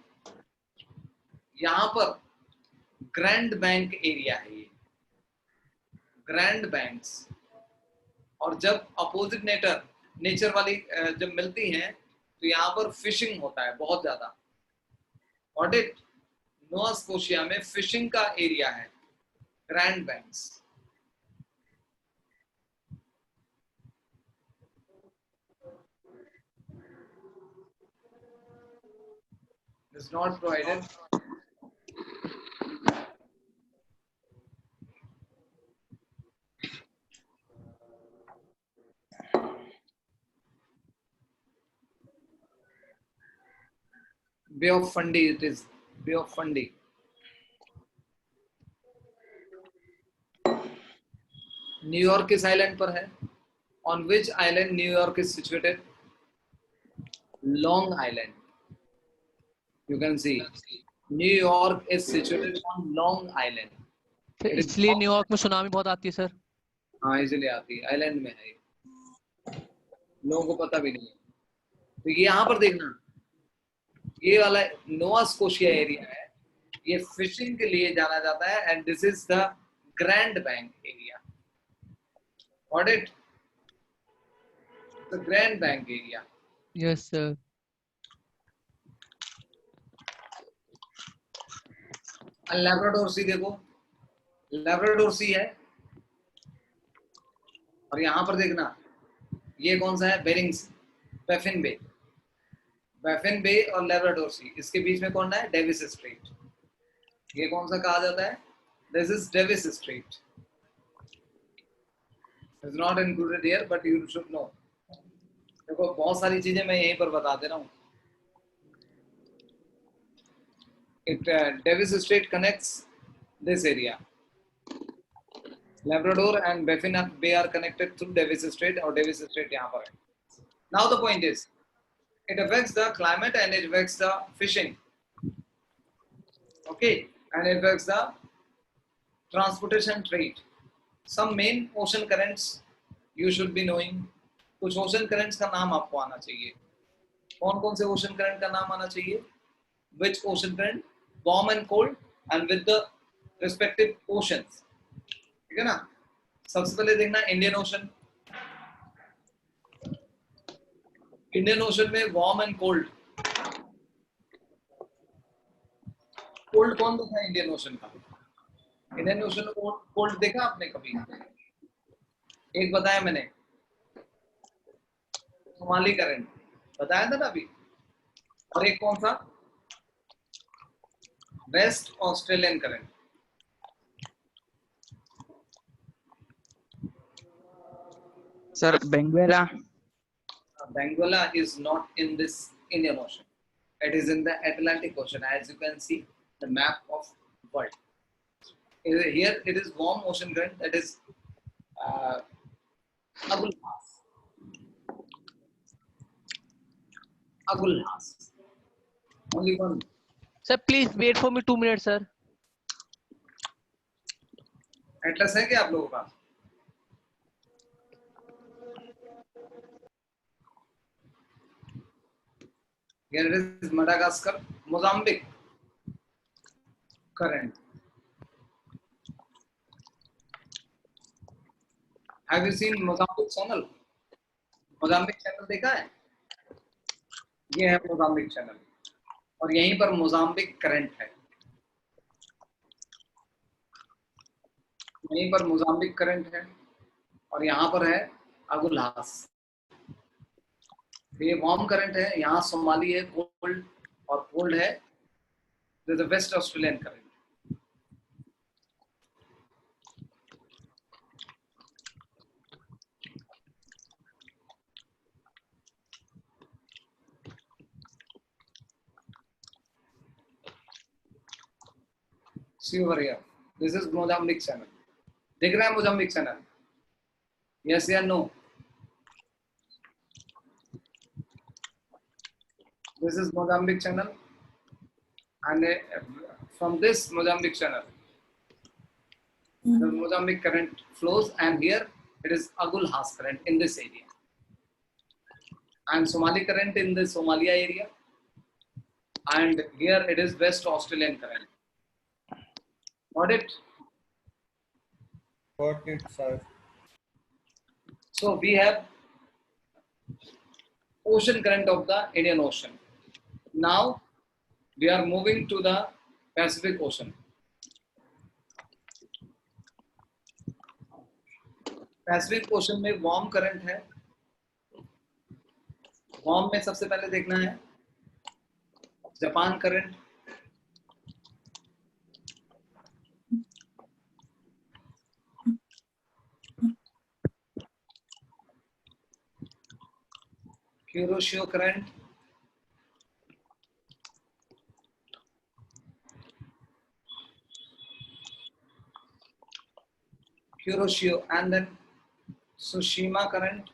यहाँ पर ग्रैंड बैंक एरिया है, ये ग्रैंड बैंक्स। और जब अपोजिट नेचर वाली जब मिलती हैं तो यहाँ पर फिशिंग होता है बहुत ज्यादा। ऑडिट, नोवा स्कोशिया में फिशिंग का एरिया है, grand banks. Is not provided. Bay of Fundy, it is Bay of Fundy. New York किस आइलैंड पर है? On which island New York is situated? Long Island. You can see New York is situated on Long Island. इसलिए New York में tsunami बहुत आती है sir. हाँ, इसलिए आती है, आइलैंड में है, लोगों को पता भी नहीं है। तो ये यहाँ पर देखना, ये वाला नोवा स्कोशिया एरिया है, ये फिशिंग के लिए जाना जाता है, and this is the Grand Bank area. Got it? The Grand Bank area. Yes sir. Labrador Sea देखो, लैब्राडोर सी है, और यहाँ पर देखना ये कौन सा है? बेरिंग्स, बैफिन बे, बैफिन बे और लैब्राडोर सी, इसके बीच में कौन है? Davis Strait. ये कौन सा कहा जाता है? This is Davis Strait. Is not included here but you should know. देखो बहुत सारी चीजें मैं यहीं पर बता दे रहा हूँ। Davis Strait connects this area. Labrador and Baffin Bay are connected through Davis Strait, और Davis Strait यहाँ पर है। Now the point is, it affects the climate and it affects the fishing. Okay, and it affects the transportation trade. Some main ocean currents you should be knowing. कुछ ocean currents का नाम आपको आना चाहिए। कौन कौन से ocean current का नाम आना चाहिए? Which ocean current? Warm and cold and with the respective oceans. ठीक है ना? सबसे पहले देखना इंडियन ओशन। इंडियन ओशन में वार्म एंड कोल्ड। कोल्ड कौन देखा इंडियन ओशन का? इंडियन ओशन में कोल्ड देखा आपने कभी? एक बताया मैंने, सोमाली करंट बताया था ना अभी। और एक कौन सा? Waste Australian current. Sir, Benguela. Benguela is not in this Indian Ocean. It is in the Atlantic Ocean, as you can see the map of world. Here it is warm ocean current, that is Agulhas. Agulhas. Only one. Sir, please wait for me 2 minutes, sir. Atlas है क्या आप लोगों का? Here it is Madagascar, Mozambique current. Have you seen Mozambique channel? Mozambique channel देखा है? ये है Mozambique channel और यहीं पर Mozambique current है। यहीं पर Mozambique current है और यहाँ पर है Agulhas। ये वार्म करंट है, यहाँ सोमाली है कोल्ड और कोल्ड है the waste Australian current. See over here, this is Mozambique channel। दिख रहा है Mozambique channel? Yes या no? This is Mozambique channel, and from this Mozambique channel, the Mozambique current flows, and here it is Agulhas current in this area, and Somali current in the Somalia area, and here it is West Australian current. Got it? Got it, sir. So we have ocean current of the Indian Ocean. Now we are moving to the Pacific Ocean. Pacific Ocean में warm current है। warm में सबसे पहले देखना है Japan current, Kuroshio current, Kuroshio, and then Tsushima current.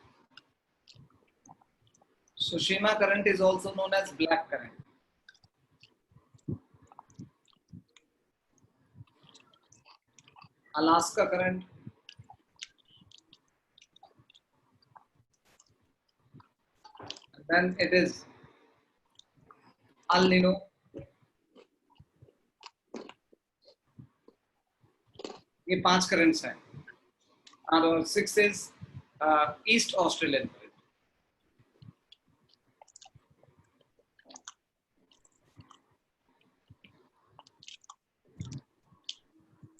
Tsushima current is also known as black current. Alaska current, then it is El Nino, ये 5 currents हैं और 6 is East Australian current.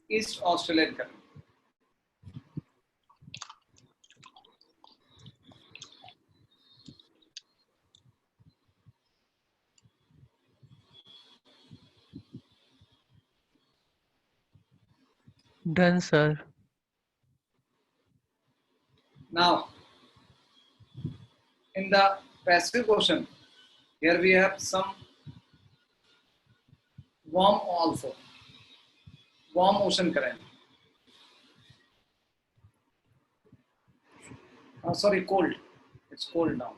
East Australian current. Done, sir. Now, in the Pacific Ocean, here we have some warm also, warm ocean current. Sorry, cold. It's cold now.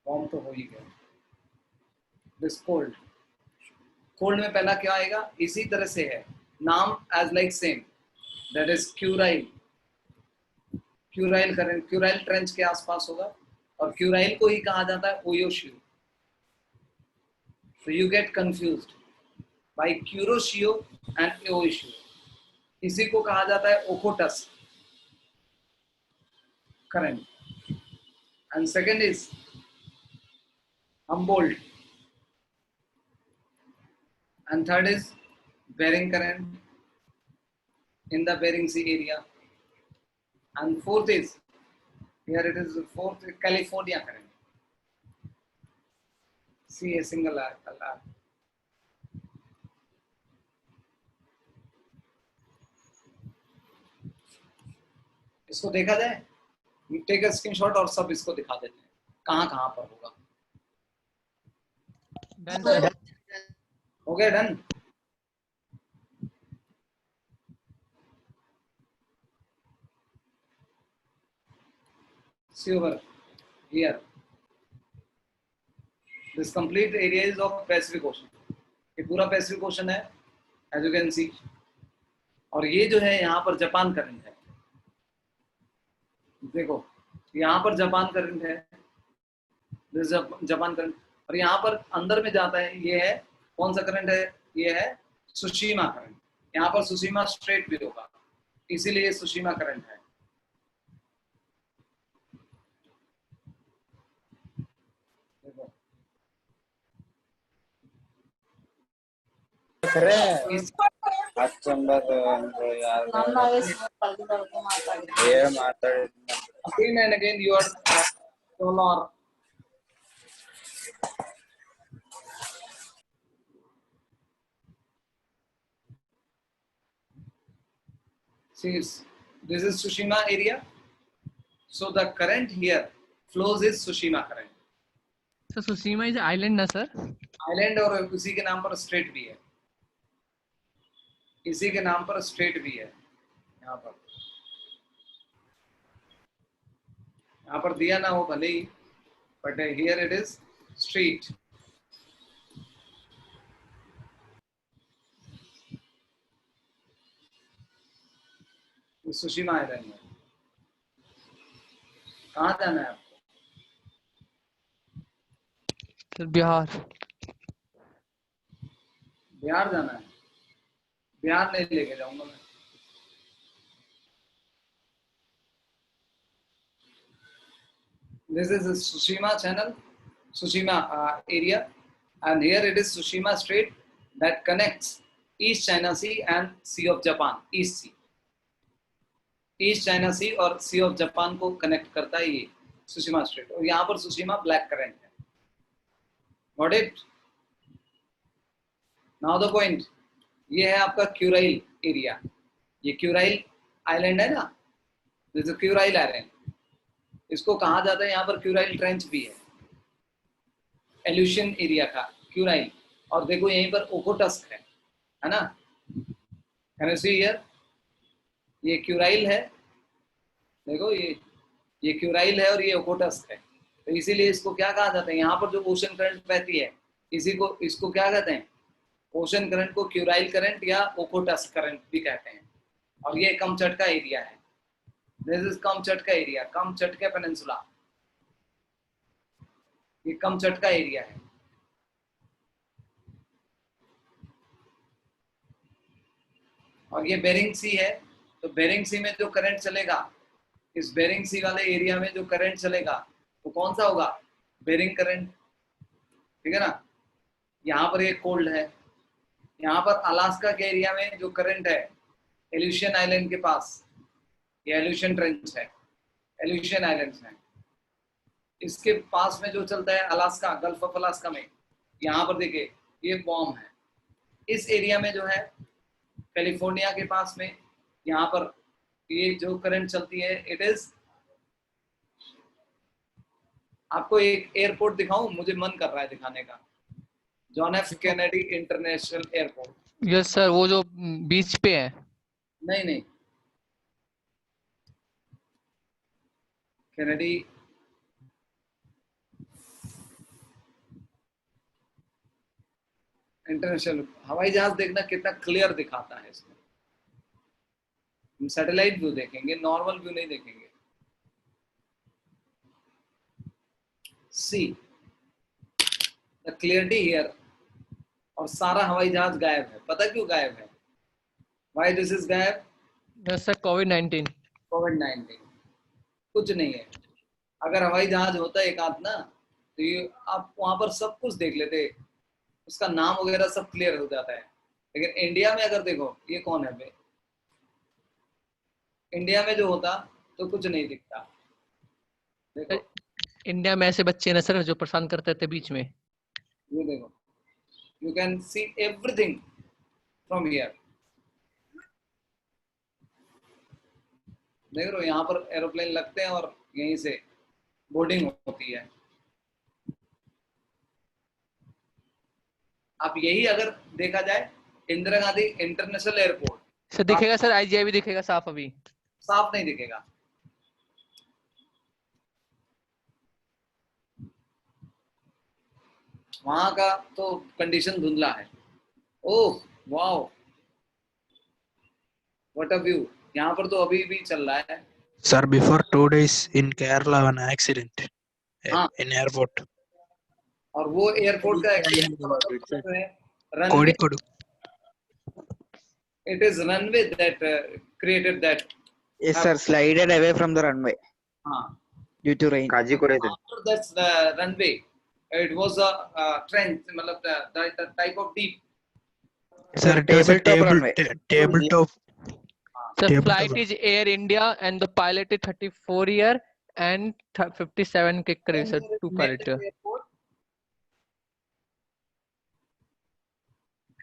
Warm तो हो ही गया. This cold. Cold में पहला क्या आएगा? इसी तरह से है. नाम as like same. That is Kurile. Kurile current. Kurile trench के आसपास होगा और Kurile को ही कहा जाता है Oyoshio. So you get confused by Kuroshio and Oyoshio. इसी को कहा जाता है Okhotsk current. And second is Humboldt. And third is Bering current in the Bering Sea area. And fourth is, here it is the fourth, California current. C A single R. इसको देखा जाए, take a screenshot और सब इसको दिखा देते हैं कहाँ कहाँ पर होगा। Done sir. हो गया done. See over here. This complete area is of Pacific Ocean. ये पूरा पैसिफिक ओशन है as you can see। और ये जो है यहाँ पर जापान करंट है, देखो यहाँ पर जापान करंट है, जापान करंट। और यहाँ पर अंदर में जाता है, ये है कौन सा करंट है, ये है सुशीमा करंट। यहाँ पर सुशीमा स्ट्रेट भी होगा, इसीलिए सुशीमा करंट है। देखो again and again you are solar. See, this is Tsushima area. So the current here flows is Tsushima current. So Tsushima is island ना सर? आइलैंड और उसी के नाम पर स्ट्रेट भी है, इसी के नाम पर स्ट्रेट भी है। यहाँ पर दिया ना हो भले ही, but here it is strait. Tsushima Island में कहाँ जाना है आपको? सर बिहार। बिहार जाना है? बिहार नहीं लेके जाऊंगा मैं। This is the Tsushima channel, Tsushima area, and here it is Tsushima Strait that connects East China Sea and Sea of Japan, East Sea, East China Sea और Sea of Japan को connect करता है ये Tsushima Strait। और यहाँ पर Tsushima black current है। Got it? Now the point, ये है आपका क्यूराइल एरिया। ये क्यूराइल आइलैंड है ना, दिस इज क्यूराइल आइलैंड। इसको कहा जाता है, यहाँ पर क्यूराइल ट्रेंच भी है, एल्यूशन एरिया का क्यूराइल। और देखो यहीं पर ओकोटस्क है ना, कैन यू सी हियर, ये क्यूराइल है, देखो ये क्यूराइल है और ये ओकोटस्क है। तो इसीलिए इसको क्या कहा जाता है, यहाँ पर जो ओशन करंट बहती है इसको क्या कहते हैं, ओशन करंट को क्यूराइल करंट या ओकोटस्क करंट भी कहते हैं। और ये कमचटका एरिया है, this is Kamchatka area, Kamchatka peninsula, ये कमचटका एरिया है। और ये बेरिंग सी है, तो बेरिंग सी में जो करंट चलेगा, इस बेरिंग सी वाले एरिया में जो करंट चलेगा वो कौन सा होगा, बेरिंग करंट, ठीक है ना। यहाँ पर ये कोल्ड है, यहाँ पर अलास्का के एरिया में जो करंट है एल्यूशन आइलैंड के पास, ये एल्यूशन ट्रेंच है, एल्यूशन आइलैंड्स हैं, इसके पास में जो चलता है अलास्का, गल्फ ऑफ अलास्का में, यहाँ पर देखिए ये बॉम्ब है। इस एरिया में जो है कैलिफोर्निया के पास में, यहाँ पर ये जो करंट चलती है इट इज, आपको एक एयरपोर्ट दिखाऊं, मुझे मन कर रहा है दिखाने का, John F Kennedy international airport. Yes sir, वो जो बीच पे है। नहीं कैनेडी इंटरनेशनल हवाई जहाज देखना कितना क्लियर दिखाता है इसमें। हम सैटेलाइट व्यू देखेंगे, नॉर्मल व्यू नहीं देखेंगे। सी द क्लियरिटी हियर, और सारा हवाई जहाज गायब है। पता क्यों गायब है, व्हाई दिस इज गायब? यस सर, कोविड-19। कोविड-19 कुछ नहीं है। अगर हवाई जहाज होता एक आध ना, तो ये आप वहां पर सब कुछ देख लेते, उसका नाम वगैरह सब क्लियर हो जाता है। लेकिन इंडिया में अगर देखो, ये कौन है बे, इंडिया में जो होता तो कुछ नहीं दिखता। देखो इंडिया में ऐसे बच्चे हैं ना सर जो परेशान करते थे बीच में। ये देखो, you can see everything from here. देख रहे हो, यहाँ पर एरोप्लेन लगते हैं और यहीं से बोर्डिंग होती है। अब यही अगर देखा जाए Indira Gandhi international airport, sir दिखेगा सर, IGI भी दिखेगा साफ अभी? साफ नहीं दिखेगा। वहां का तो कंडीशन धुंधला है। Oh wow, what a view. यहाँ पर तो अभी भी चल रहा है। Sir, before 2 days in Kerala, an accident हाँ, in airport. और वो एयरपोर्ट का accident runway, Kozhikode. it is runway that created that. Yes, sir. Slided away from the runway हाँ, due to rain. after that's the runway, it was a trench, मतलब the type of deep. Sir, tabletop runway. Tabletop. Sir, Tabletop flight runway. is Air India and the pilot is 34 year and 57 kick kare sir, two pilot. Airport,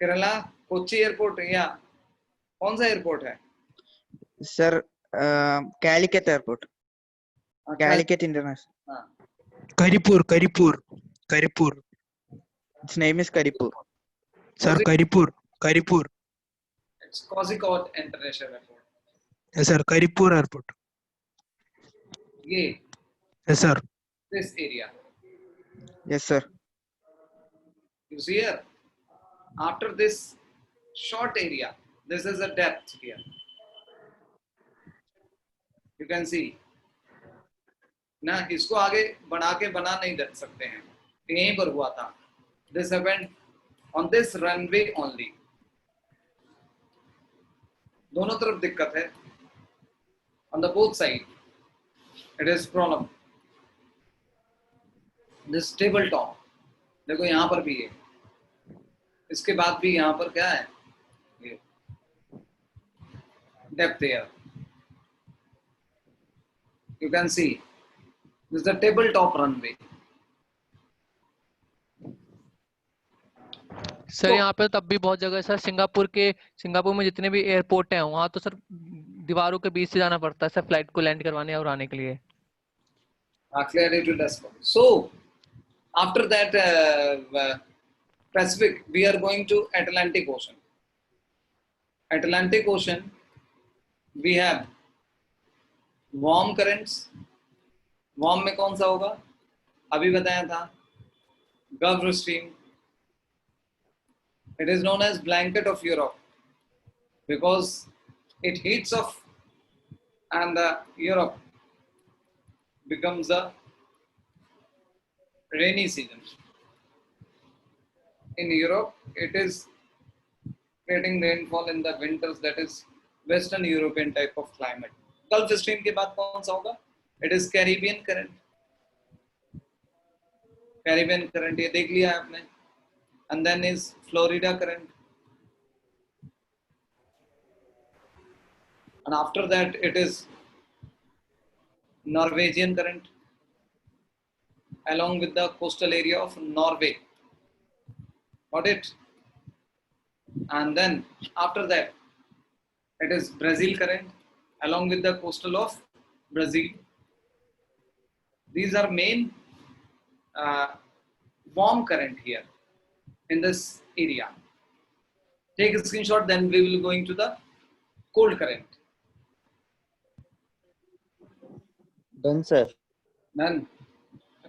Kerala Kochi airport या कौन सा airport है? Sir, Calicut Airport. Calicut International. हाँ, Karipur. Its name is Karipur. Sir, Karipur. it's Kozhikode International Airport. Yes, sir, Karipur Airport. ये Yes, sir. this area, Yes, sir. you see here, after this short area, this is a depth here. You can see ना, इसको आगे बढ़ा के बना नहीं दे सकते हैं, यहीं पर हुआ था। This happened on this runway only. दोनों तरफ दिक्कत है, on the both side it is problem. This table top, देखो यहाँ पर भी है, इसके बाद भी यहाँ पर क्या है, ये depth here. You can see this is the tabletop runway. Sir यहाँ पे तब भी बहुत जगह सर, सिंगापुर में जितने भी एयरपोर्ट हैं वहाँ तो सर दीवारों के बीच से जाना पड़ता है सर फ्लाइट को लैंड करवाने और आने के लिए। Clearly to discuss. So after that Pacific, we are going to Atlantic Ocean. Atlantic Ocean, we have warm currents. Warm में कौन सा होगा? अभी बताया था, Gulf Stream. It is known as blanket of Europe because it heats up and Europe becomes a rainy season. In Europe, it is getting rainfall in the winters, that is Western European type of climate. Gulf Stream के बाद कौन सा होगा? It is Caribbean current. Caribbean current ये देख लिया आपने. And then is Florida current. And after that, it is Norwegian current along with the coastal area of Norway. Got it? And then after that, it is Brazil current along with the coastal of Brazil. These are main warm current here in this area. Take a screenshot, then we will go into the cold current. Done, sir. Then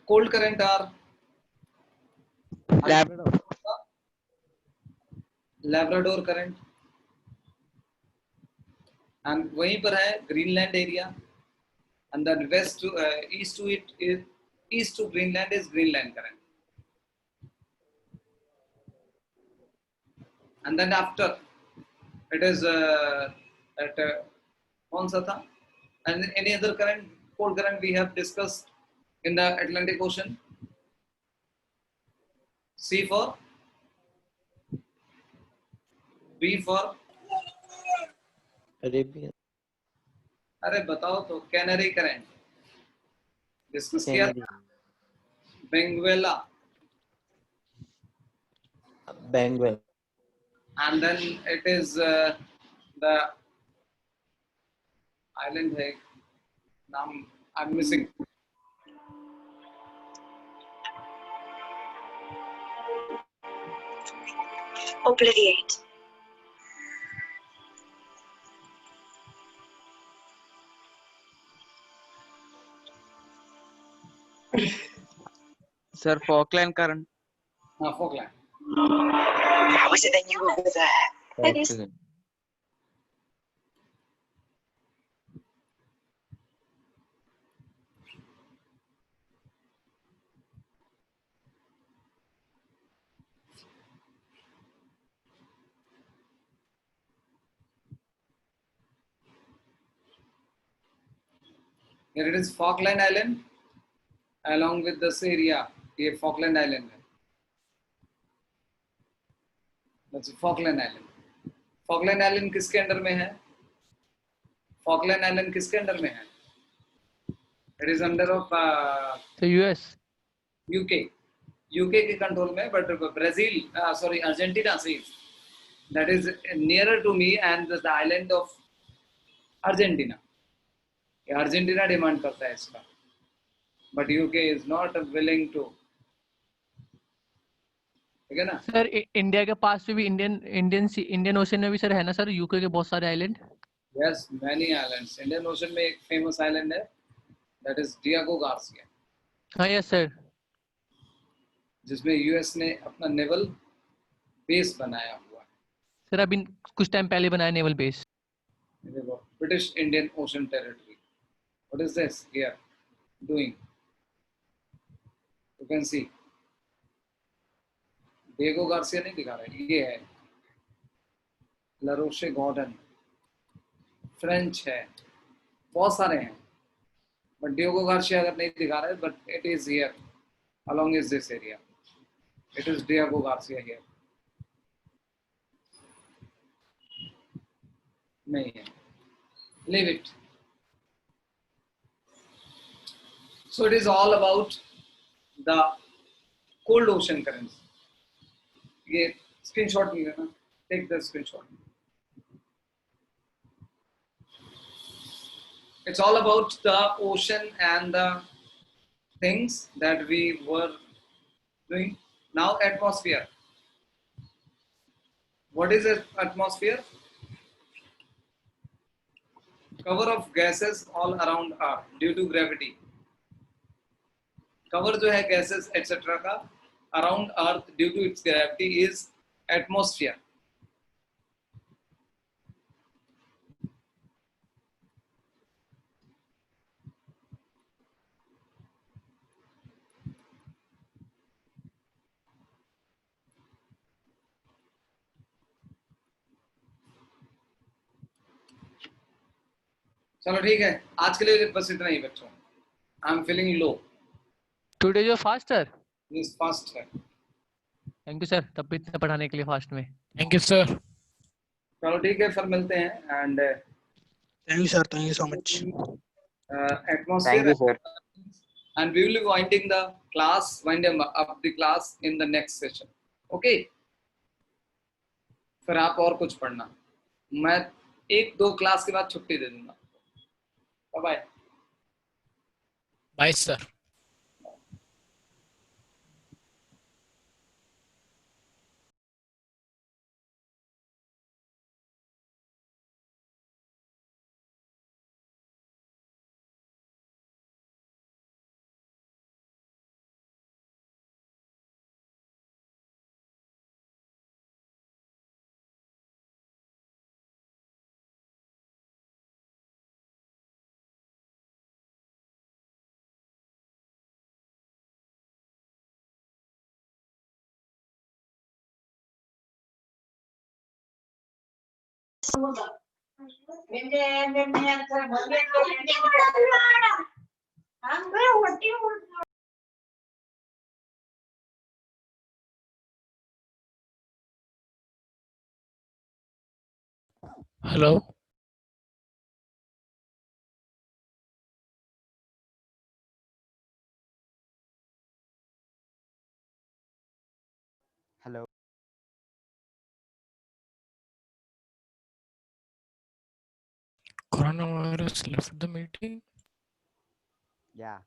cold current are Labrador current, and वहीं पर है Greenland area, and then east to Greenland is Greenland current. And then after it is कौन सा था? And any other current, cold current we have discussed in the Atlantic Ocean. C for, B for, Arabian. अरे बताओ तो, canary current discuss किया था, Benguela, Bengal. And then it is the island है नाम I'm missing. Obliviate. Sir, Falkland current. Falkland. How is it that you were there? It is Falkland. Here it is Falkland Island along with this area. ये Falkland Island है. That's Falkland Island. Falkland Island किसके under में है? Falkland Island किसके under में है? It is under of तो US. UK. UK के कंट्रोल में, but Brazil, sorry, Argentina says that is nearer to me and the island of Argentina. ये अर्जेंटीना डिमांड करता है इसका, but UK is not willing to. ठीक है ना? सर इंडिया के पास भी इंडियन ओशन में भी सर है ना सर यूके के बहुत सारे island. Yes, many islands. Indian Ocean में एक famous island है, that is Diego Garcia, हाँ यस सर. जिसमें US ने अपना नेवल बेस बनाया हुआ है. सर अभी कुछ टाइम पहले बनाया naval base. British Indian Ocean Territory. What is this here doing? You can see. Diego Garcia नहीं दिखा रहा है, ये है La Roche Gordon, फ्रेंच है, बहुत सारे हैं, but Diego Garcia अगर नहीं दिखा रहा है, but it is here along is this area. It is Diego Garcia here. नहीं है, leave it. So it is all about the cold ocean currents. ये screenshot नहीं लेना, take the screenshot. It's all about the ocean and the things that we were doing. Now atmosphere. What is an atmosphere? Cover of gases all around Earth due to gravity. Cover जो है gases etc. का around Earth due to its gravity is atmosphere. चलो ठीक है, आज के लिए बस इतना ही बच्चों. I am feeling low. Today जो फास्टर. दिस फास्ट है. थैंक यू सर तब भी इतना पढ़ाने के लिए फास्ट में. Thank you, sir. चलो ठीक है, फिर मिलते हैं. And Thank you, sir. Thank you so much. atmosphere. Thank you, sir. And we will be winding up the class in the next session. Okay? फिर आप और कुछ पढ़ना. मैं 1-2 क्लास के बाद छुट्टी दे दूंगा. Bye. Bye, sir. Hello. Hello. coronavirus left the meeting. Yeah.